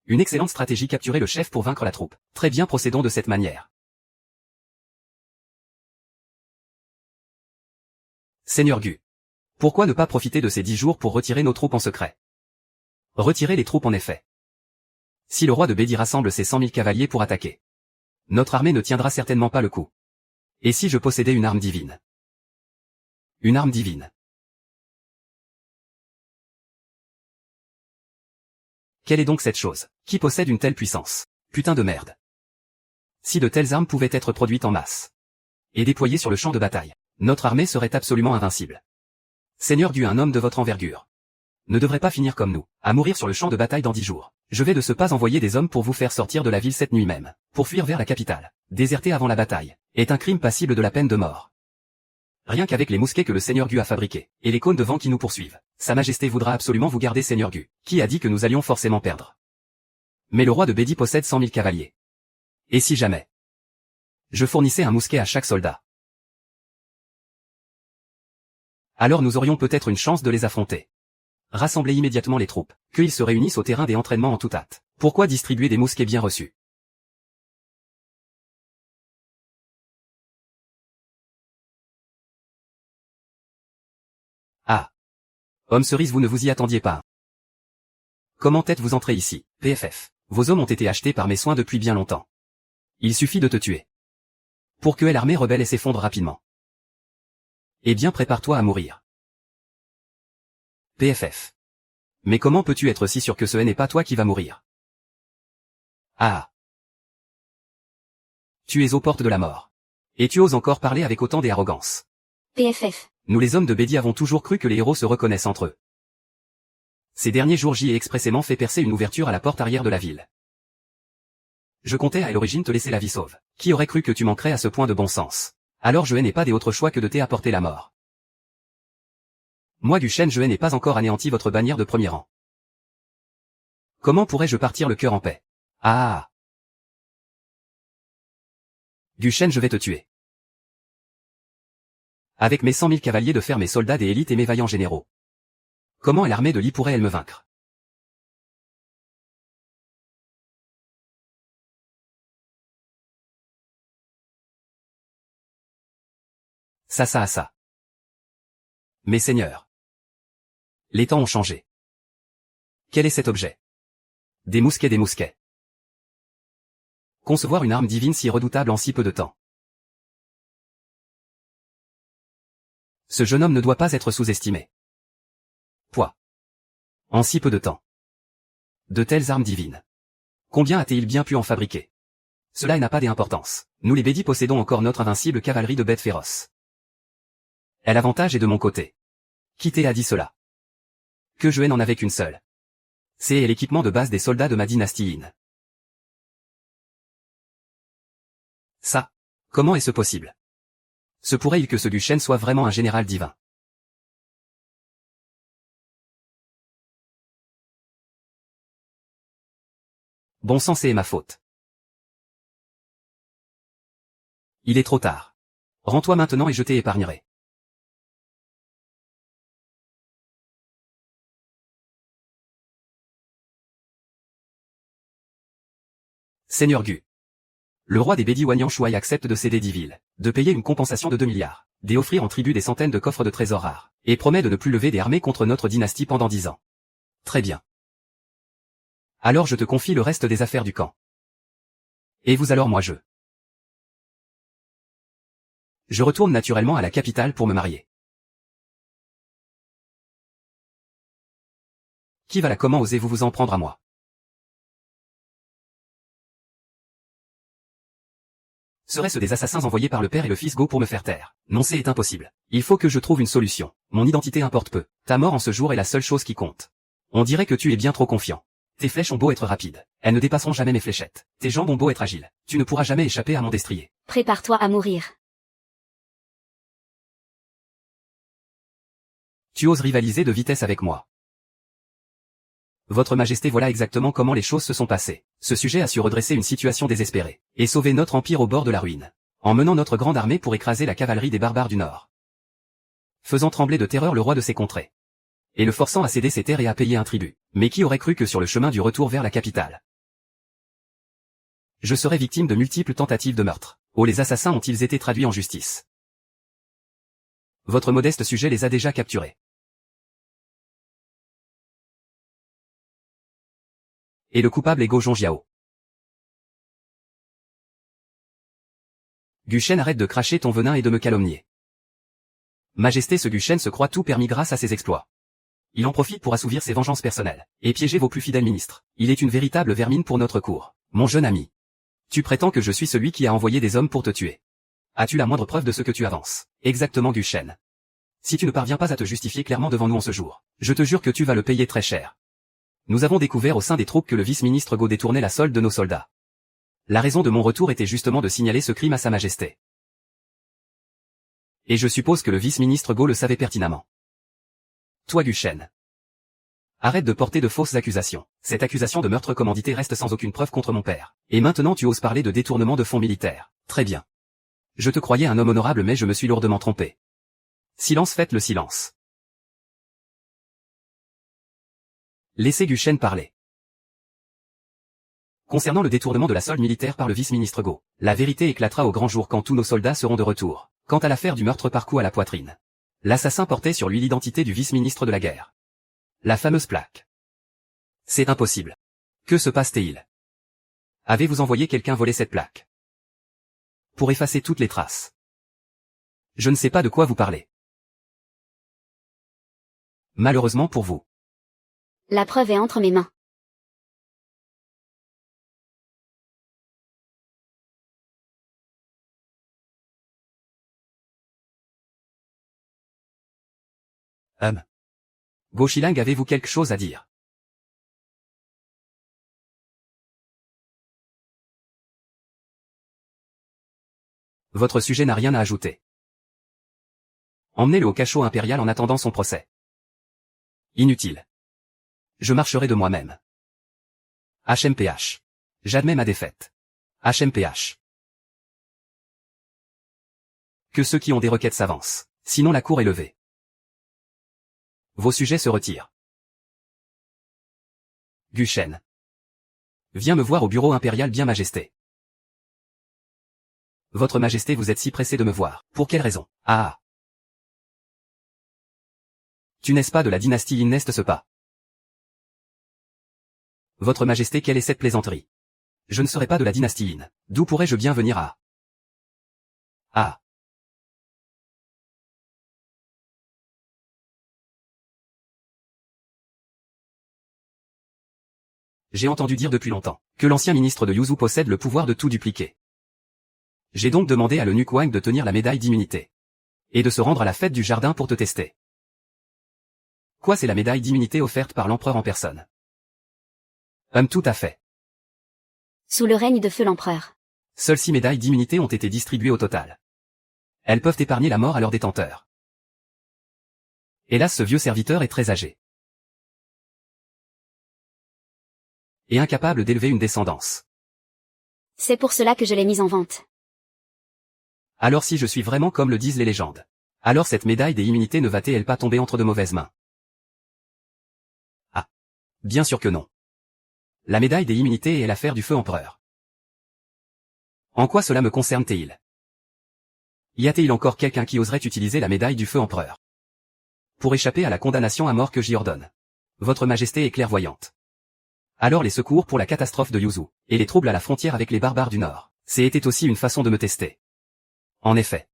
Une excellente stratégie, capturer le chef pour vaincre la troupe. Très bien, procédons de cette manière. Seigneur Gu. Pourquoi ne pas profiter de ces 10 jours pour retirer nos troupes en secret? Retirer les troupes en effet. Si le roi de Bédi rassemble ses 100 000 cavaliers pour attaquer, notre armée ne tiendra certainement pas le coup. Et si je possédais une arme divine? Une arme divine. Quelle est donc cette chose? Qui possède une telle puissance? Putain de merde. Si de telles armes pouvaient être produites en masse et déployées sur le champ de bataille, notre armée serait absolument invincible. Seigneur Gu, un homme de votre envergure ne devrait pas finir comme nous, à mourir sur le champ de bataille dans 10 jours. Je vais de ce pas envoyer des hommes pour vous faire sortir de la ville cette nuit même, pour fuir vers la capitale. Déserter avant la bataille est un crime passible de la peine de mort. Rien qu'avec les mousquets que le Seigneur Gu a fabriqués, et les cônes de vent qui nous poursuivent, Sa Majesté voudra absolument vous garder, Seigneur Gu. Qui a dit que nous allions forcément perdre? Mais le roi de Bédi possède 100 000 cavaliers. Et si jamais je fournissais un mousquet à chaque soldat, alors nous aurions peut-être une chance de les affronter. Rassemblez immédiatement les troupes, qu'ils se réunissent au terrain des entraînements en toute hâte. Pourquoi distribuer des mousquets bien reçus? Homme cerise, vous ne vous y attendiez pas. Comment êtes-vous entré ici, PFF? Vos hommes ont été achetés par mes soins depuis bien longtemps. Il suffit de te tuer. Pour que l'armée rebelle et s'effondre rapidement. Eh bien, prépare-toi à mourir. PFF. Mais comment peux-tu être si sûr que ce n'est pas toi qui va mourir? Ah. Tu es aux portes de la mort. Et tu oses encore parler avec autant d'arrogance. PFF. Nous les hommes de Bédi avons toujours cru que les héros se reconnaissent entre eux. Ces derniers jours j'y ai expressément fait percer une ouverture à la porte arrière de la ville. Je comptais à l'origine te laisser la vie sauve. Qui aurait cru que tu manquerais à ce point de bon sens? Alors je n'ai pas d'autre choix que de t'apporter la mort. Moi Guchen, je n'ai pas encore anéanti votre bannière de premier rang. Comment pourrais-je partir le cœur en paix? Ah. Guchen, je vais te tuer. Avec mes 100 000 cavaliers de fer, mes soldats des élites et mes vaillants généraux. Comment l'armée de Li pourrait-elle me vaincre? Ça. Mes seigneurs. Les temps ont changé. Quel est cet objet? Des mousquets. Concevoir une arme divine si redoutable en si peu de temps. Ce jeune homme ne doit pas être sous-estimé. Poids. En si peu de temps. De telles armes divines. Combien a-t-il bien pu en fabriquer? Cela n'a pas d'importance. Nous les Bédis possédons encore notre invincible cavalerie de bêtes féroces. Et l'avantage est de mon côté. Qui t'a dit cela? Que je n'en avais qu'une seule. C'est l'équipement de base des soldats de ma dynastie Yin. Ça. Comment est-ce possible? Se pourrait-il que ce Guchen soit vraiment un général divin? Bon sang, c'est ma faute. Il est trop tard. Rends-toi maintenant et je t'épargnerai. Seigneur Gu. Le roi des Bédi Wanyan Shuai accepte de céder 10 villes, de payer une compensation de 2 milliards, d'offrir en tribut des centaines de coffres de trésors rares, et promet de ne plus lever des armées contre notre dynastie pendant 10 ans. Très bien. Alors je te confie le reste des affaires du camp. Et vous alors moi je retourne naturellement à la capitale pour me marier. Qui va là? Comment osez-vous vous en prendre à moi? Seraient-ce des assassins envoyés par le père et le fils Go pour me faire taire? Non, c'est impossible. Il faut que je trouve une solution. Mon identité importe peu. Ta mort en ce jour est la seule chose qui compte. On dirait que tu es bien trop confiant. Tes flèches ont beau être rapides, elles ne dépasseront jamais mes fléchettes. Tes jambes ont beau être agiles, tu ne pourras jamais échapper à mon destrier. Prépare-toi à mourir. Tu oses rivaliser de vitesse avec moi. Votre Majesté, voilà exactement comment les choses se sont passées. Ce sujet a su redresser une situation désespérée, et sauver notre empire au bord de la ruine, en menant notre grande armée pour écraser la cavalerie des barbares du Nord. Faisant trembler de terreur le roi de ces contrées. Et le forçant à céder ses terres et à payer un tribut. Mais qui aurait cru que sur le chemin du retour vers la capitale, je serais victime de multiples tentatives de meurtre. Oh, les assassins ont-ils été traduits en justice? Votre modeste sujet les a déjà capturés. Et le coupable est Go Zhongjiao. Guchen, arrête de cracher ton venin et de me calomnier. Majesté, ce Guchen se croit tout permis grâce à ses exploits. Il en profite pour assouvir ses vengeances personnelles, et piéger vos plus fidèles ministres. Il est une véritable vermine pour notre cour. Mon jeune ami. Tu prétends que je suis celui qui a envoyé des hommes pour te tuer. As-tu la moindre preuve de ce que tu avances? Exactement, Guchen. Si tu ne parviens pas à te justifier clairement devant nous en ce jour, je te jure que tu vas le payer très cher. Nous avons découvert au sein des troupes que le vice-ministre Go détournait la solde de nos soldats. La raison de mon retour était justement de signaler ce crime à Sa Majesté. Et je suppose que le vice-ministre Go le savait pertinemment. Toi Guchen. Arrête de porter de fausses accusations. Cette accusation de meurtre commandité reste sans aucune preuve contre mon père. Et maintenant tu oses parler de détournement de fonds militaires. Très bien. Je te croyais un homme honorable mais je me suis lourdement trompé. Silence, faites le silence. Laissez Guchen parler. Concernant le détournement de la solde militaire par le vice-ministre Go, la vérité éclatera au grand jour quand tous nos soldats seront de retour. Quant à l'affaire du meurtre par coup à la poitrine, l'assassin portait sur lui l'identité du vice-ministre de la guerre. La fameuse plaque. C'est impossible. Que se passe-t-il? Avez-vous envoyé quelqu'un voler cette plaque? Pour effacer toutes les traces. Je ne sais pas de quoi vous parlez. Malheureusement pour vous. La preuve est entre mes mains. Gauchiling, avez-vous quelque chose à dire? Votre sujet n'a rien à ajouter. Emmenez-le au cachot impérial en attendant son procès. Inutile. Je marcherai de moi-même. HMPH. J'admets ma défaite. HMPH. Que ceux qui ont des requêtes s'avancent. Sinon la cour est levée. Vos sujets se retirent. Guchen. Viens me voir au bureau impérial, bien majesté. Votre majesté, vous êtes si pressé de me voir. Pour quelle raison? Ah. Tu n'es pas de la dynastie Yin, n'est-ce pas? Votre majesté, quelle est cette plaisanterie? Je ne serai pas de la dynastie Yin. D'où pourrais-je bien venir à? Ah. J'ai entendu dire depuis longtemps que l'ancien ministre de Yuzu possède le pouvoir de tout dupliquer. J'ai donc demandé à l'eunuque Wang de tenir la médaille d'immunité. Et de se rendre à la fête du jardin pour te tester. Quoi, c'est la médaille d'immunité offerte par l'empereur en personne? Tout à fait. Sous le règne de feu l'empereur. Seules 6 médailles d'immunité ont été distribuées au total. Elles peuvent épargner la mort à leurs détenteurs. Hélas, ce vieux serviteur est très âgé. Et incapable d'élever une descendance. C'est pour cela que je l'ai mise en vente. Alors si je suis vraiment comme le disent les légendes, alors cette médaille des immunités ne va-t-elle pas tomber entre de mauvaises mains? Ah. Bien sûr que non. La médaille des immunités est l'affaire du feu empereur. En quoi cela me concerne-t-il? Y a-t-il encore quelqu'un qui oserait utiliser la médaille du feu empereur pour échapper à la condamnation à mort que j'y ordonne? Votre majesté est clairvoyante. Alors les secours pour la catastrophe de Yuzu, et les troubles à la frontière avec les barbares du Nord, c'était aussi une façon de me tester. En effet.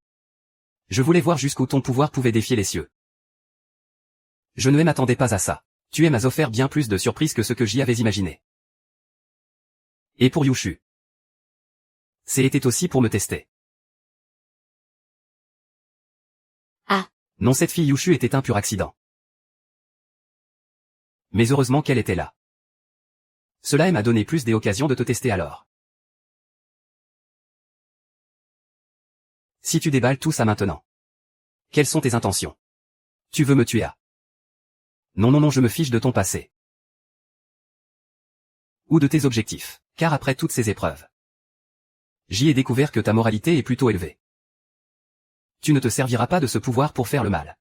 Je voulais voir jusqu'où ton pouvoir pouvait défier les cieux. Je ne m'attendais pas à ça. Tu m'as offert bien plus de surprises que ce que j'y avais imaginé. Et pour Yushu. C'était aussi pour me tester. Ah. Non, cette fille Yushu était un pur accident. Mais heureusement qu'elle était là. Cela m'a donné plus d'occasions de te tester alors. Si tu déballes tout ça maintenant. Quelles sont tes intentions? Tu veux me tuer à? Non non non, je me fiche de ton passé. Ou de tes objectifs, car après toutes ces épreuves, j'y ai découvert que ta moralité est plutôt élevée. Tu ne te serviras pas de ce pouvoir pour faire le mal.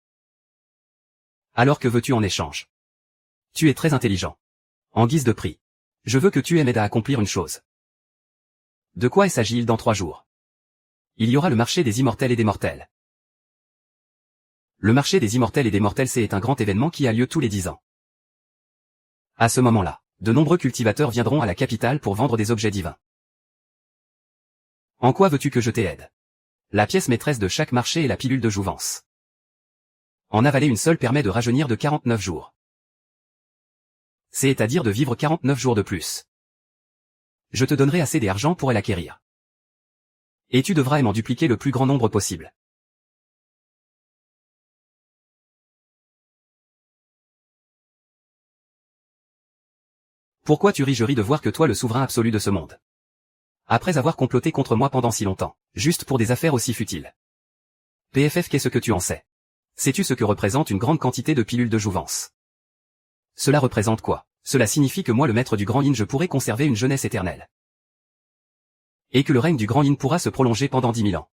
Alors que veux-tu en échange? Tu es très intelligent. En guise de prix, je veux que tu m'aides à accomplir une chose. De quoi s'agit-il dans 3 jours? Il y aura le marché des immortels et des mortels. Le marché des immortels et des mortels, c'est un grand événement qui a lieu tous les 10 ans. À ce moment-là, de nombreux cultivateurs viendront à la capitale pour vendre des objets divins. En quoi veux-tu que je t'aide? La pièce maîtresse de chaque marché est la pilule de jouvence. En avaler une seule permet de rajeunir de 49 jours. C'est-à-dire de vivre 49 jours de plus. Je te donnerai assez d'argent pour l'acquérir. Et tu devras m'en dupliquer le plus grand nombre possible. Pourquoi tu rigeries de voir que toi le souverain absolu de ce monde? Après avoir comploté contre moi pendant si longtemps, juste pour des affaires aussi futiles. PFF, qu'est-ce que tu en sais? Sais-tu ce que représente une grande quantité de pilules de jouvence? Cela représente quoi? Cela signifie que moi le maître du Grand Yin, je pourrai conserver une jeunesse éternelle. Et que le règne du Grand Yin pourra se prolonger pendant 10 000 ans.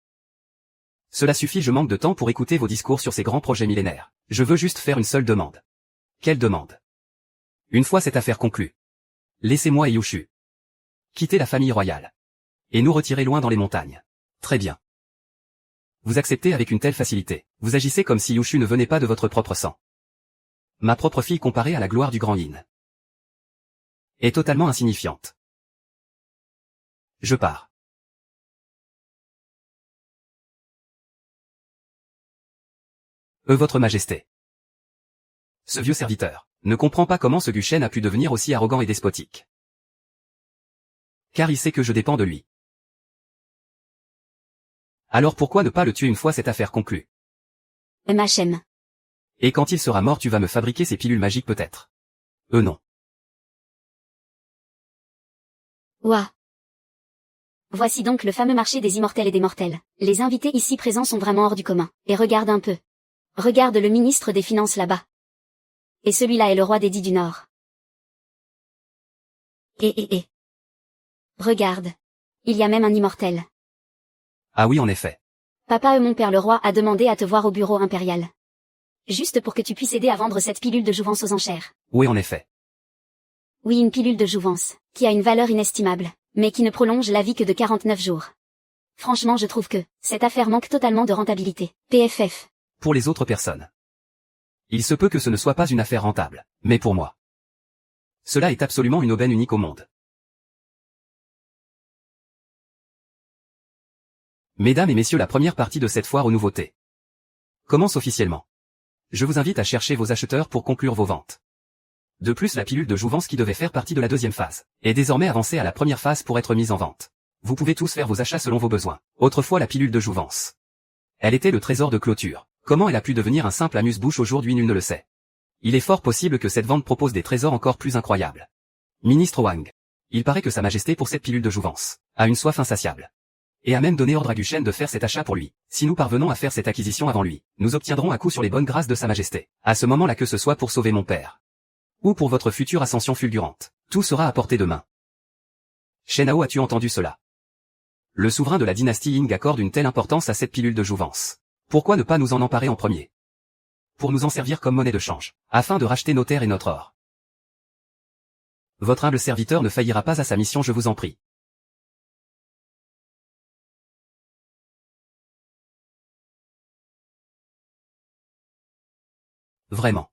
Cela suffit, je manque de temps pour écouter vos discours sur ces grands projets millénaires. Je veux juste faire une seule demande. Quelle demande? Une fois cette affaire conclue, laissez-moi et Yushu quitter la famille royale. Et nous retirer loin dans les montagnes. Très bien. Vous acceptez avec une telle facilité. Vous agissez comme si Yushu ne venait pas de votre propre sang. Ma propre fille comparée à la gloire du grand Yin est totalement insignifiante. Je pars. Votre Majesté. Ce vieux serviteur ne comprend pas comment ce Guchen a pu devenir aussi arrogant et despotique. Car il sait que je dépends de lui. Alors pourquoi ne pas le tuer une fois cette affaire conclue? Machem. Et quand il sera mort tu vas me fabriquer ces pilules magiques peut-être? Non. Ouah. Voici donc le fameux marché des immortels et des mortels. Les invités ici présents sont vraiment hors du commun. Et regarde un peu. Regarde le ministre des Finances là-bas. Et celui-là est le roi des Dix du Nord. Et. Regarde. Il y a même un immortel. Ah oui en effet. Papa mon père le roi a demandé à te voir au bureau impérial. Juste pour que tu puisses aider à vendre cette pilule de jouvence aux enchères. Oui en effet. Oui, une pilule de jouvence, qui a une valeur inestimable, mais qui ne prolonge la vie que de 49 jours. Franchement je trouve que, cette affaire manque totalement de rentabilité. PFF. Pour les autres personnes. Il se peut que ce ne soit pas une affaire rentable, mais pour moi. Cela est absolument une aubaine unique au monde. Mesdames et messieurs, la première partie de cette foire aux nouveautés commence officiellement. Je vous invite à chercher vos acheteurs pour conclure vos ventes. De plus, la pilule de jouvence qui devait faire partie de la deuxième phase est désormais avancée à la première phase pour être mise en vente. Vous pouvez tous faire vos achats selon vos besoins. Autrefois la pilule de jouvence. Elle était le trésor de clôture. Comment elle a pu devenir un simple amuse-bouche aujourd'hui nul ne le sait. Il est fort possible que cette vente propose des trésors encore plus incroyables. Ministre Wang. Il paraît que Sa Majesté pour cette pilule de jouvence a une soif insatiable. Et a même donné ordre à Guchen de faire cet achat pour lui. Si nous parvenons à faire cette acquisition avant lui, nous obtiendrons un coup sur les bonnes grâces de Sa Majesté. À ce moment-là que ce soit pour sauver mon père. Ou pour votre future ascension fulgurante. Tout sera à portée de main. Shenhao, as-tu entendu cela? Le souverain de la dynastie Ying accorde une telle importance à cette pilule de jouvence. Pourquoi ne pas nous en emparer en premier? Pour nous en servir comme monnaie de change, afin de racheter nos terres et notre or. Votre humble serviteur ne faillira pas à sa mission, je vous en prie. Vraiment.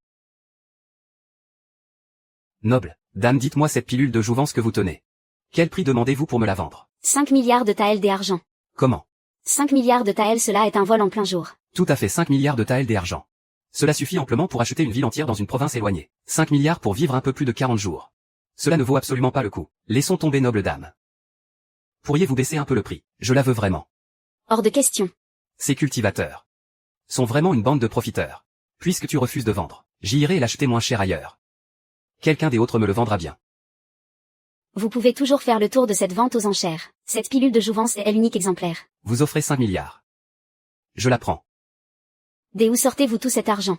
Noble, dame, dites-moi cette pilule de jouvence que vous tenez. Quel prix demandez-vous pour me la vendre? 5 milliards de taels d'argent. Comment? 5 milliards de taels, cela est un vol en plein jour. Tout à fait 5 milliards de taels d'argent. Cela suffit amplement pour acheter une ville entière dans une province éloignée. 5 milliards pour vivre un peu plus de 40 jours. Cela ne vaut absolument pas le coup. Laissons tomber, noble dame. Pourriez-vous baisser un peu le prix? Je la veux vraiment. Hors de question. Ces cultivateurs sont vraiment une bande de profiteurs. Puisque tu refuses de vendre, j'y irai l'acheter moins cher ailleurs. Quelqu'un des autres me le vendra bien. Vous pouvez toujours faire le tour de cette vente aux enchères. Cette pilule de jouvence est l'unique exemplaire. Vous offrez 5 milliards. Je la prends. D'où sortez-vous tout cet argent?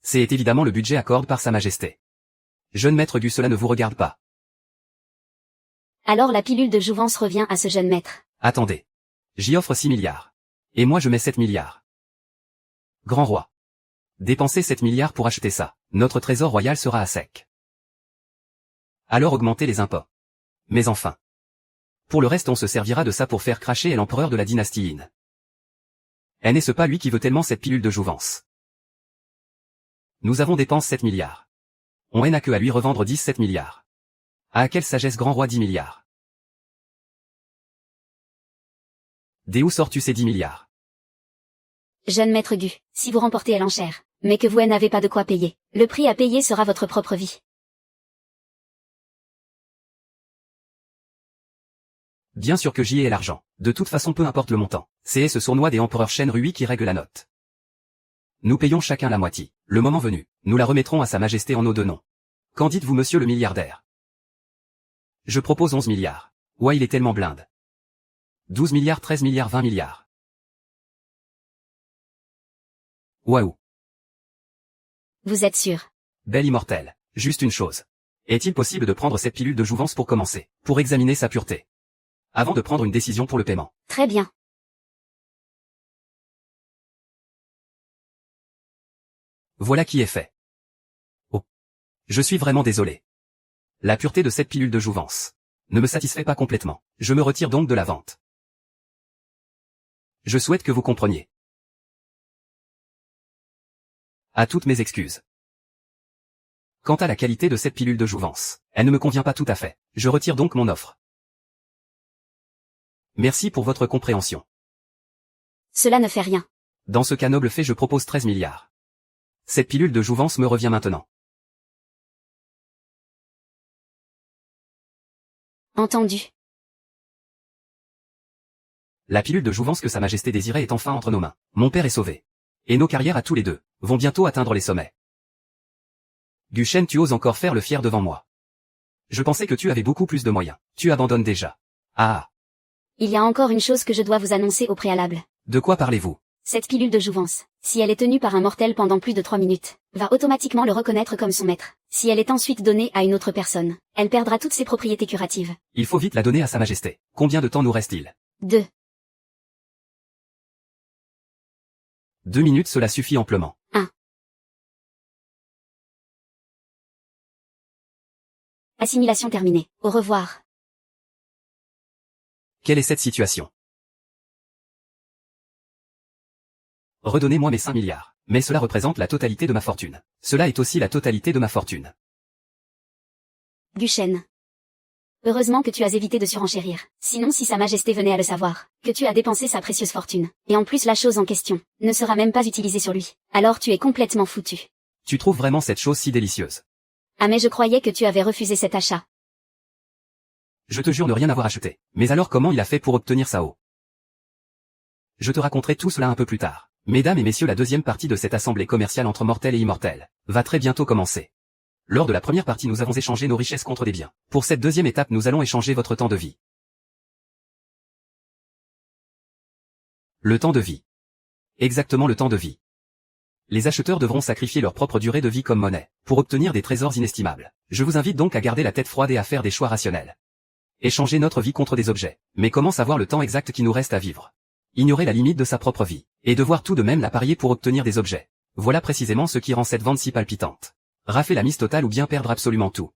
C'est évidemment le budget accordé par Sa Majesté. Jeune maître Gu, cela ne vous regarde pas. Alors la pilule de jouvence revient à ce jeune maître. Attendez. J'y offre 6 milliards. Et moi je mets 7 milliards. Grand roi. Dépensez 7 milliards pour acheter ça. Notre trésor royal sera à sec. Alors augmentez les impôts. Mais enfin. Pour le reste on se servira de ça pour faire cracher l'empereur de la dynastie Yin. Et n'est-ce pas lui qui veut tellement cette pilule de jouvence? Nous avons dépensé 7 milliards. On n'a que à lui revendre 17 milliards. À quelle sagesse, grand roi, 10 milliards. D'où sors-tu ces 10 milliards? Jeune maître Gu, si vous remportez à l'enchère, mais que vous n'avez pas de quoi payer, le prix à payer sera votre propre vie. Bien sûr que j'y ai l'argent. De toute façon peu importe le montant. C'est ce sournois des empereurs Shen Rui qui règle la note. Nous payons chacun la moitié. Le moment venu, nous la remettrons à Sa Majesté en nos deux noms. Qu'en dites-vous, monsieur le milliardaire? Je propose 11 milliards. Ouais, il est tellement blinde. 12 milliards, 13 milliards, 20 milliards. Waouh. Vous êtes sûr? Belle immortelle. Juste une chose. Est-il possible de prendre cette pilule de jouvence pour commencer, pour examiner sa pureté, avant de prendre une décision pour le paiement? Très bien. Voilà qui est fait. Oh. Je suis vraiment désolé. La pureté de cette pilule de jouvence ne me satisfait pas complètement. Je me retire donc de la vente. Je souhaite que vous compreniez. À toutes mes excuses. Quant à la qualité de cette pilule de jouvence, elle ne me convient pas tout à fait. Je retire donc mon offre. Merci pour votre compréhension. Cela ne fait rien. Dans ce cas noble fait, je propose 13 milliards. Cette pilule de jouvence me revient maintenant. Entendu. La pilule de jouvence que Sa Majesté désirait est enfin entre nos mains. Mon père est sauvé. Et nos carrières à tous les deux vont bientôt atteindre les sommets. Duchesne, tu oses encore faire le fier devant moi. Je pensais que tu avais beaucoup plus de moyens. Tu abandonnes déjà. Ah. Il y a encore une chose que je dois vous annoncer au préalable. De quoi parlez-vous? Cette pilule de jouvence, si elle est tenue par un mortel pendant plus de 3 minutes, va automatiquement le reconnaître comme son maître. Si elle est ensuite donnée à une autre personne, elle perdra toutes ses propriétés curatives. Il faut vite la donner à Sa Majesté. Combien de temps nous reste-t-il? 2. 2 minutes, cela suffit amplement. 1. Assimilation terminée. Au revoir. Quelle est cette situation? Redonnez-moi mes 5 milliards. Mais cela représente la totalité de ma fortune. Cela est aussi la totalité de ma fortune. Duchesne. Heureusement que tu as évité de surenchérir. Sinon, si Sa Majesté venait à le savoir, que tu as dépensé sa précieuse fortune, et en plus la chose en question, ne sera même pas utilisée sur lui, alors tu es complètement foutu. Tu trouves vraiment cette chose si délicieuse? Ah mais je croyais que tu avais refusé cet achat. Je te jure ne rien avoir acheté. Mais alors comment il a fait pour obtenir ça haut? Je te raconterai tout cela un peu plus tard. Mesdames et messieurs, la deuxième partie de cette assemblée commerciale entre mortels et immortels va très bientôt commencer. Lors de la première partie, nous avons échangé nos richesses contre des biens. Pour cette deuxième étape, nous allons échanger votre temps de vie. Le temps de vie. Exactement le temps de vie. Les acheteurs devront sacrifier leur propre durée de vie comme monnaie, pour obtenir des trésors inestimables. Je vous invite donc à garder la tête froide et à faire des choix rationnels. Échanger notre vie contre des objets. Mais comment savoir le temps exact qui nous reste à vivre? Ignorer la limite de sa propre vie, et devoir tout de même la parier pour obtenir des objets. Voilà précisément ce qui rend cette vente si palpitante. Rafler la mise totale ou bien perdre absolument tout.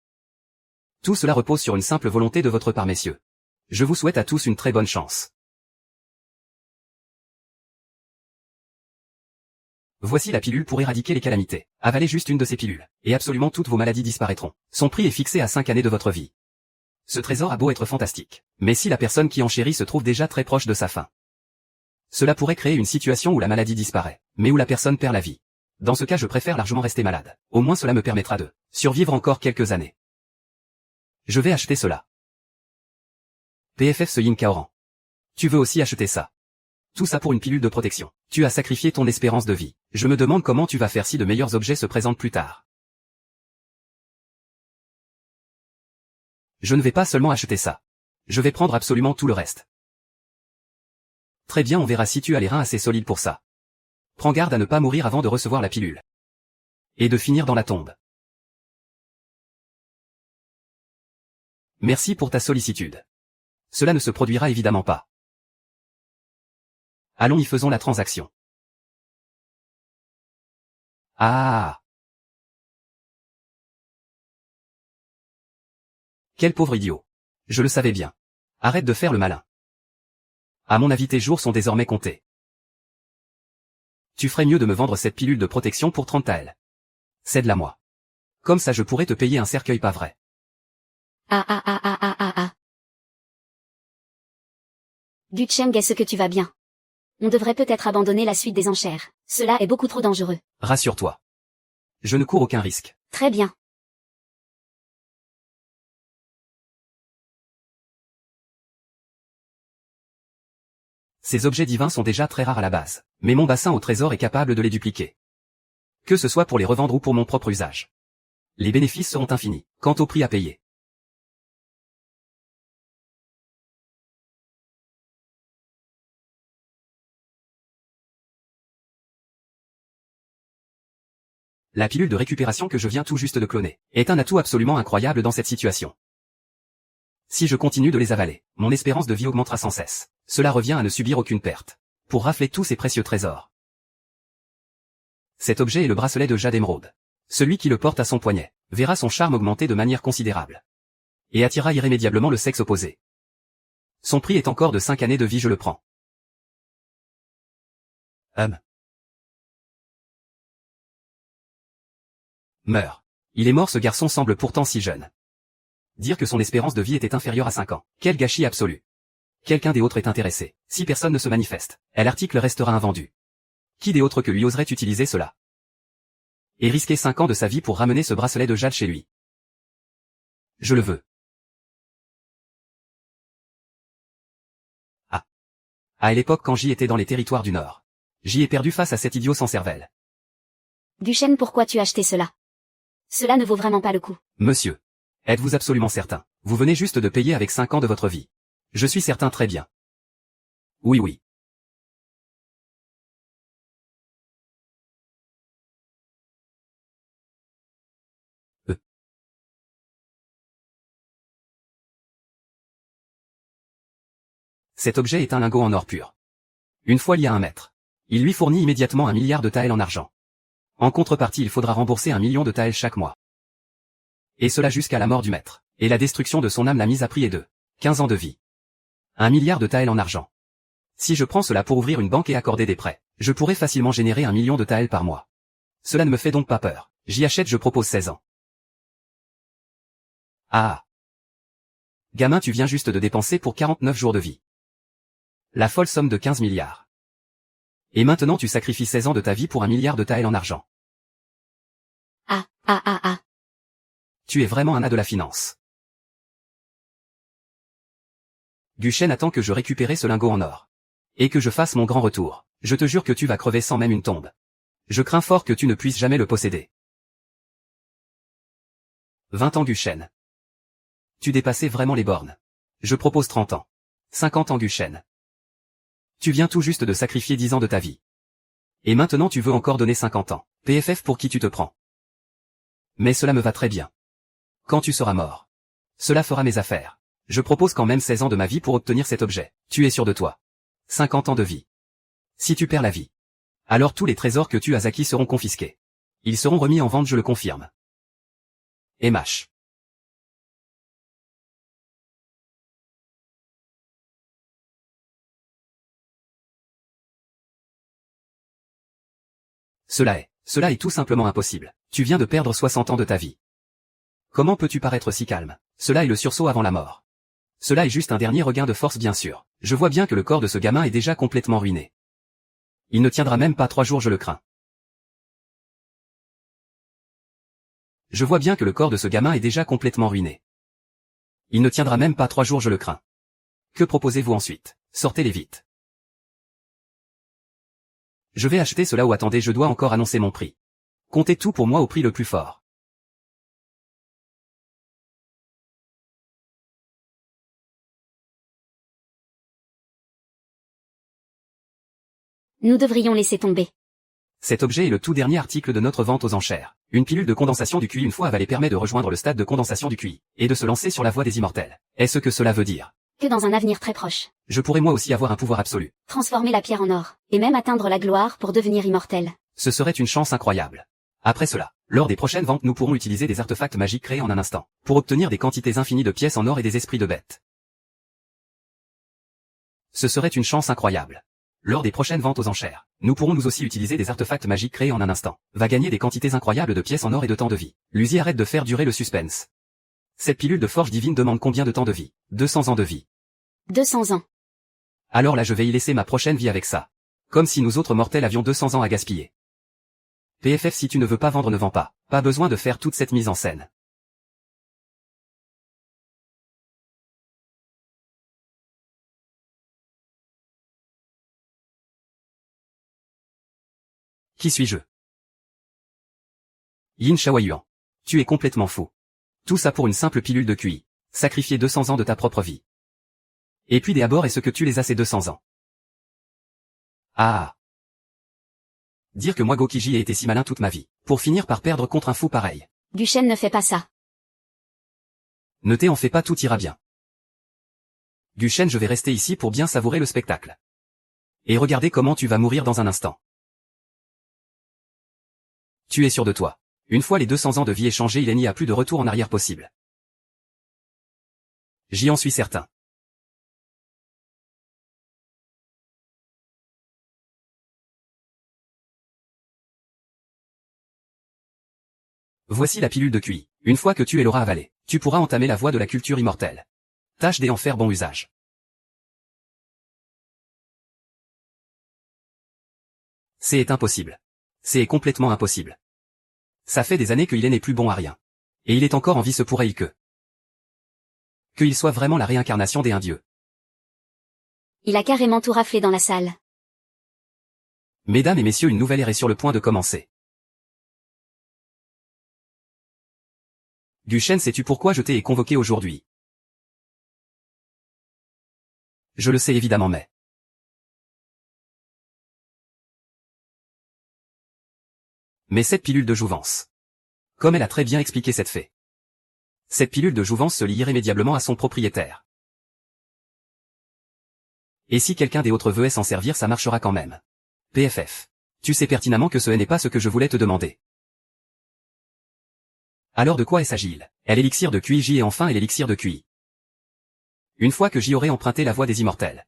Tout cela repose sur une simple volonté de votre part, messieurs. Je vous souhaite à tous une très bonne chance. Voici la pilule pour éradiquer les calamités. Avalez juste une de ces pilules, et absolument toutes vos maladies disparaîtront. Son prix est fixé à 5 années de votre vie. Ce trésor a beau être fantastique, mais si la personne qui enchérit se trouve déjà très proche de sa fin, cela pourrait créer une situation où la maladie disparaît, mais où la personne perd la vie. Dans ce cas, je préfère largement rester malade. Au moins cela me permettra de survivre encore quelques années. Je vais acheter cela. PFF ce Yin Kaoran. Tu veux aussi acheter ça? Tout ça pour une pilule de protection. Tu as sacrifié ton espérance de vie. Je me demande comment tu vas faire si de meilleurs objets se présentent plus tard. Je ne vais pas seulement acheter ça. Je vais prendre absolument tout le reste. Très bien, on verra si tu as les reins assez solides pour ça. Prends garde à ne pas mourir avant de recevoir la pilule. Et de finir dans la tombe. Merci pour ta sollicitude. Cela ne se produira évidemment pas. Allons y faisons la transaction. Ah! Quel pauvre idiot. Je le savais bien. Arrête de faire le malin. À mon avis, tes jours sont désormais comptés. Tu ferais mieux de me vendre cette pilule de protection pour 30 taels. Cède-la moi. Comme ça je pourrais te payer un cercueil, pas vrai? Ducheng, est-ce que tu vas bien? On devrait peut-être abandonner la suite des enchères. Cela est beaucoup trop dangereux. Rassure-toi. Je ne cours aucun risque. Très bien. Ces objets divins sont déjà très rares à la base, mais mon bassin au trésor est capable de les dupliquer. Que ce soit pour les revendre ou pour mon propre usage. Les bénéfices seront infinis. Quant au prix à payer, la pilule de récupération que je viens tout juste de cloner est un atout absolument incroyable dans cette situation. Si je continue de les avaler, mon espérance de vie augmentera sans cesse. Cela revient à ne subir aucune perte. Pour rafler tous ces précieux trésors. Cet objet est le bracelet de jade émeraude. Celui qui le porte à son poignet verra son charme augmenter de manière considérable. Et attirera irrémédiablement le sexe opposé. Son prix est encore de 5 années de vie, je le prends. Meurt. Il est mort, ce garçon semble pourtant si jeune. Dire que son espérance de vie était inférieure à 5 ans. Quel gâchis absolu. Quelqu'un des autres est intéressé. Si personne ne se manifeste, l'article restera invendu. Qui des autres que lui oserait utiliser cela? Et risquer 5 ans de sa vie pour ramener ce bracelet de jade chez lui. Je le veux. Ah. À l'époque quand j'y étais dans les territoires du Nord. J'y ai perdu face à cet idiot sans cervelle. Duchesne, pourquoi tu as acheté cela? Cela ne vaut vraiment pas le coup. Monsieur. Êtes-vous absolument certain? Vous venez juste de payer avec 5 ans de votre vie. Je suis certain, très bien. Oui, oui. Cet objet est un lingot en or pur. Une fois lié à un maître, il lui fournit immédiatement 1 milliard de taels en argent. En contrepartie, il faudra rembourser 1 million de taels chaque mois. Et cela jusqu'à la mort du maître. Et la destruction de son âme, la mise à prix est de 15 ans de vie. 1 milliard de taels en argent. Si je prends cela pour ouvrir une banque et accorder des prêts, je pourrais facilement générer 1 million de taels par mois. Cela ne me fait donc pas peur. J'y achète, je propose 16 ans. Ah. Gamin, tu viens juste de dépenser pour 49 jours de vie. La folle somme de 15 milliards. Et maintenant tu sacrifies 16 ans de ta vie pour 1 milliard de taels en argent. Ah. Tu es vraiment un as de la finance. Duchesne attend que je récupère ce lingot en or. Et que je fasse mon grand retour. Je te jure que tu vas crever sans même une tombe. Je crains fort que tu ne puisses jamais le posséder. 20 ans, Duchesne. Tu dépassais vraiment les bornes. Je propose 30 ans. 50 ans, Duchesne. Tu viens tout juste de sacrifier 10 ans de ta vie. Et maintenant tu veux encore donner 50 ans. PFF, pour qui tu te prends? Mais cela me va très bien. Quand tu seras mort. Cela fera mes affaires. Je propose quand même 16 ans de ma vie pour obtenir cet objet. Tu es sûr de toi? 50 ans de vie. Si tu perds la vie, alors tous les trésors que tu as acquis seront confisqués. Ils seront remis en vente, je le confirme. Et mâche. Cela est tout simplement impossible. Tu viens de perdre 60 ans de ta vie. Comment peux-tu paraître si calme? Cela est le sursaut avant la mort. Cela est juste un dernier regain de force, bien sûr. Je vois bien que le corps de ce gamin est déjà complètement ruiné. Il ne tiendra même pas 3 jours, je le crains. Je vois bien que le corps de ce gamin est déjà complètement ruiné. Il ne tiendra même pas 3 jours, je le crains. Que proposez-vous ensuite? Sortez-les vite. Je vais acheter cela ou attendez, je dois encore annoncer mon prix. Comptez tout pour moi au prix le plus fort. Nous devrions laisser tomber. Cet objet est le tout dernier article de notre vente aux enchères. Une pilule de condensation du QI une fois avalée permet de rejoindre le stade de condensation du QI, et de se lancer sur la voie des immortels. Est-ce que cela veut dire? Que dans un avenir très proche. Je pourrais moi aussi avoir un pouvoir absolu. Transformer la pierre en or, et même atteindre la gloire pour devenir immortel. Ce serait une chance incroyable. Après cela, lors des prochaines ventes nous pourrons utiliser des artefacts magiques créés en un instant, pour obtenir des quantités infinies de pièces en or et des esprits de bêtes. Ce serait une chance incroyable. Lors des prochaines ventes aux enchères, nous pourrons nous aussi utiliser des artefacts magiques créés en un instant. Va gagner des quantités incroyables de pièces en or et de temps de vie. Luzi, arrête de faire durer le suspense. Cette pilule de forge divine demande combien de temps de vie? 200 ans de vie. 200 ans. Alors là je vais y laisser ma prochaine vie avec ça. Comme si nous autres mortels avions 200 ans à gaspiller. PFF, si tu ne veux pas vendre, ne vends pas. Pas besoin de faire toute cette mise en scène. Qui suis-je? Yin Shaoyuan. Tu es complètement fou. Tout ça pour une simple pilule de QI. Sacrifier 200 ans de ta propre vie. Et puis des abords, est-ce que tu les as ces 200 ans? Ah. Dire que moi Gokiji ai été si malin toute ma vie, pour finir par perdre contre un fou pareil. Duchesne, ne fais pas ça. Ne t'en fais pas, tout ira bien. Duchesne, je vais rester ici pour bien savourer le spectacle. Et regarder comment tu vas mourir dans un instant. Tu es sûr de toi. Une fois les 200 ans de vie échangés, il n'y a plus de retour en arrière possible. J'y en suis certain. Voici la pilule de QI. Une fois que tu l'auras avalée, tu pourras entamer la voie de la culture immortelle. Tâche d'en faire bon usage. C'est impossible. C'est complètement impossible. Ça fait des années qu'il n'est plus bon à rien. Et il est encore en vie, se pourrait-il qu'il soit vraiment la réincarnation d'un dieu. Il a carrément tout raflé dans la salle. Mesdames et messieurs, une nouvelle ère est sur le point de commencer. Guchen, sais-tu pourquoi je t'ai convoqué aujourd'hui? Je le sais évidemment, mais cette pilule de jouvence. Comme elle a très bien expliqué cette fée. Cette pilule de jouvence se lie irrémédiablement à son propriétaire. Et si quelqu'un des autres veut s'en servir, ça marchera quand même. PFF. Tu sais pertinemment que ce n'est pas ce que je voulais te demander. Alors de quoi s'agit-il? L'élixir de QI et enfin l'élixir de QI. Une fois que j'y aurai emprunté la voie des immortels,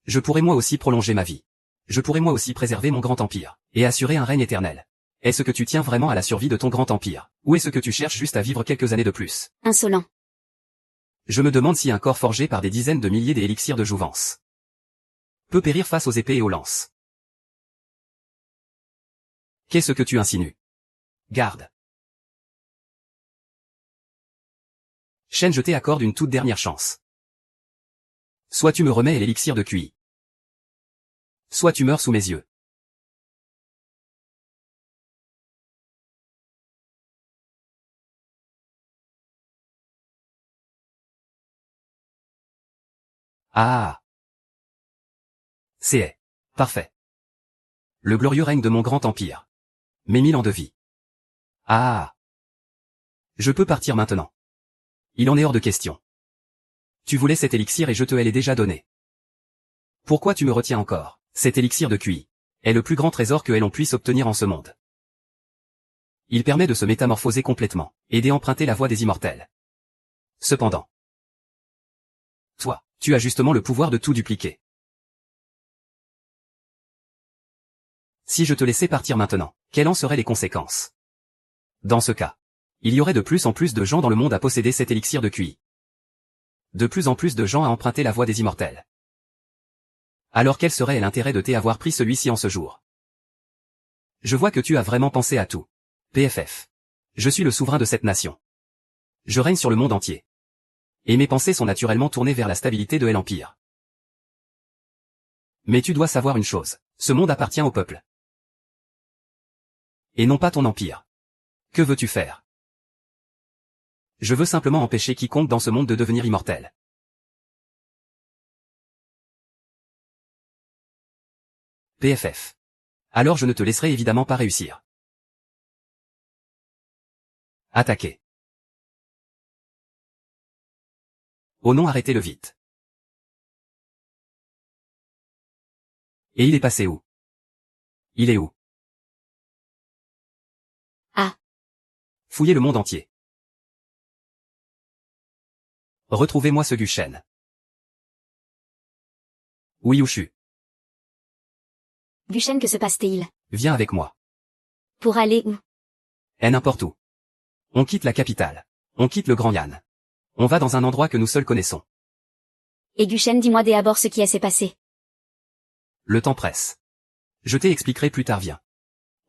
je pourrai moi aussi prolonger ma vie. Je pourrai moi aussi préserver mon grand empire, et assurer un règne éternel. Est-ce que tu tiens vraiment à la survie de ton grand empire, ou est-ce que tu cherches juste à vivre quelques années de plus? Insolent. Je me demande si un corps forgé par des dizaines de milliers d'élixirs de jouvence peut périr face aux épées et aux lances. Qu'est-ce que tu insinues? Garde. Shen, je t'accorde une toute dernière chance. Soit tu me remets l'élixir de QI. Soit tu meurs sous mes yeux. Ah. C'est parfait. Le glorieux règne de mon grand empire. Mes 1000 ans de vie. Ah. Je peux partir maintenant. Il en est hors de question. Tu voulais cet élixir et je te l'ai déjà donné. Pourquoi tu me retiens encore? Cet élixir de QI est le plus grand trésor que l'on puisse obtenir en ce monde. Il permet de se métamorphoser complètement, et d'emprunter la voie des immortels. Cependant, toi, tu as justement le pouvoir de tout dupliquer. Si je te laissais partir maintenant, quelles en seraient les conséquences? Dans ce cas, il y aurait de plus en plus de gens dans le monde à posséder cet élixir de QI. De plus en plus de gens à emprunter la voie des immortels. Alors quel serait l'intérêt de t'avoir pris celui-ci en ce jour? Je vois que tu as vraiment pensé à tout. PFF. Je suis le souverain de cette nation. Je règne sur le monde entier. Et mes pensées sont naturellement tournées vers la stabilité de l'Empire. Mais tu dois savoir une chose, ce monde appartient au peuple. Et non pas ton empire. Que veux-tu faire? Je veux simplement empêcher quiconque dans ce monde de devenir immortel. PFF. Alors je ne te laisserai évidemment pas réussir. Attaquer. Oh non, arrêtez-le vite. Et il est passé où? Il est où? Ah. Fouillez le monde entier. Retrouvez-moi ce Guchen. Oui, Ushu. Guchen, que se passe-t-il? Viens avec moi. Pour aller où? Et n'importe où. On quitte la capitale. On quitte le Grand Yan. On va dans un endroit que nous seuls connaissons. Et Guchen, dis-moi d'abord ce qui s'est passé. Le temps presse. Je t'expliquerai plus tard, viens.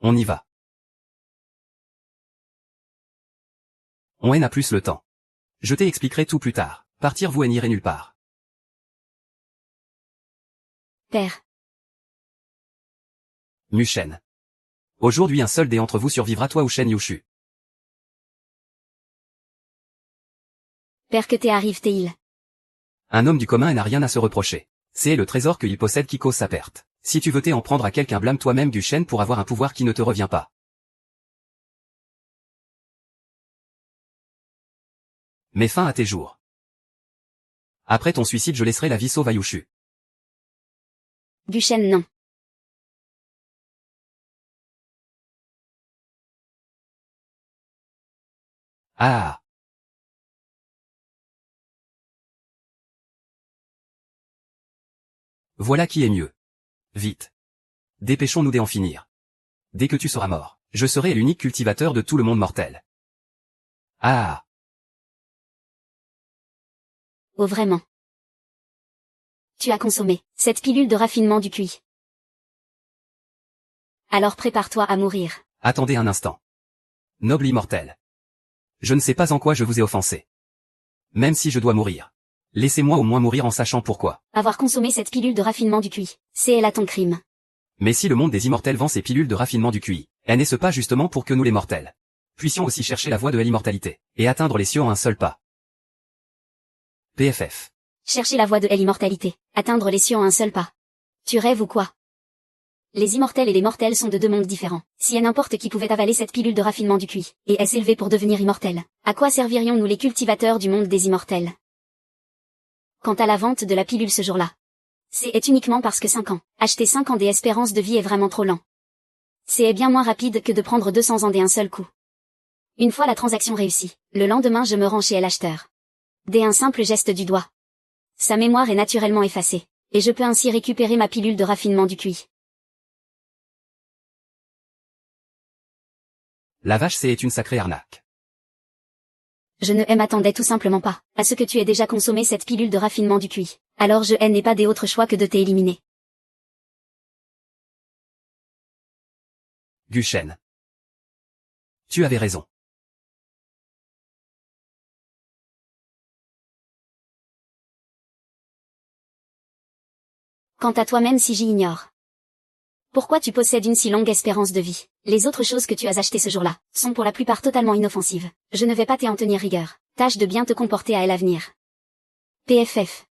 On y va. On n'a plus le temps. Je t'expliquerai tout plus tard. Partir, vous n'irez nulle part. Père. Mushen. Aujourd'hui un seul d'entre vous survivra, toi ou Shen Yushu. Père, que t'arrive-t-il? Un homme du commun n'a rien à se reprocher. C'est le trésor qu'il possède qui cause sa perte. Si tu veux en prendre à quelqu'un, blâme toi-même Guchen pour avoir un pouvoir qui ne te revient pas. Mets fin à tes jours. Après ton suicide, je laisserai la vie sauve à Yushu. Guchen, non. Ah. Voilà qui est mieux. Vite. Dépêchons-nous d'en finir. Dès que tu seras mort, je serai l'unique cultivateur de tout le monde mortel. Ah. Oh vraiment. Tu as consommé cette pilule de raffinement du QI. Alors prépare-toi à mourir. Attendez un instant. Noble immortel. Je ne sais pas en quoi je vous ai offensé. Même si je dois mourir. Laissez-moi au moins mourir en sachant pourquoi. Avoir consommé cette pilule de raffinement du QI, c'est là ton crime. Mais si le monde des immortels vend ces pilules de raffinement du QI, n'est-ce pas justement pour que nous les mortels puissions aussi chercher la voie de l'immortalité, et atteindre les cieux en un seul pas. PFF. Chercher la voie de l'immortalité, atteindre les cieux en un seul pas. Tu rêves ou quoi? Les immortels et les mortels sont de deux mondes différents. Si n'importe qui pouvait avaler cette pilule de raffinement du QI, et s'élever pour devenir immortel, à quoi servirions-nous les cultivateurs du monde des immortels? Quant à la vente de la pilule ce jour-là, c'est uniquement parce que 5 ans, acheter 5 ans des espérances de vie est vraiment trop lent. C'est bien moins rapide que de prendre 200 ans d'un seul coup. Une fois la transaction réussie, le lendemain je me rends chez l'acheteur. Dès un simple geste du doigt. Sa mémoire est naturellement effacée, et je peux ainsi récupérer ma pilule de raffinement du QI. La vache c'est une sacrée arnaque. Je ne m'attendais tout simplement pas à ce que tu aies déjà consommé cette pilule de raffinement du QI. Alors je n'ai pas d'autre choix que de t'éliminer. Guchen. Tu avais raison. Quant à toi-même si j'ignore. Pourquoi tu possèdes une si longue espérance de vie? Les autres choses que tu as achetées ce jour-là sont pour la plupart totalement inoffensives. Je ne vais pas t'en tenir rigueur. Tâche de bien te comporter à l'avenir. PFF.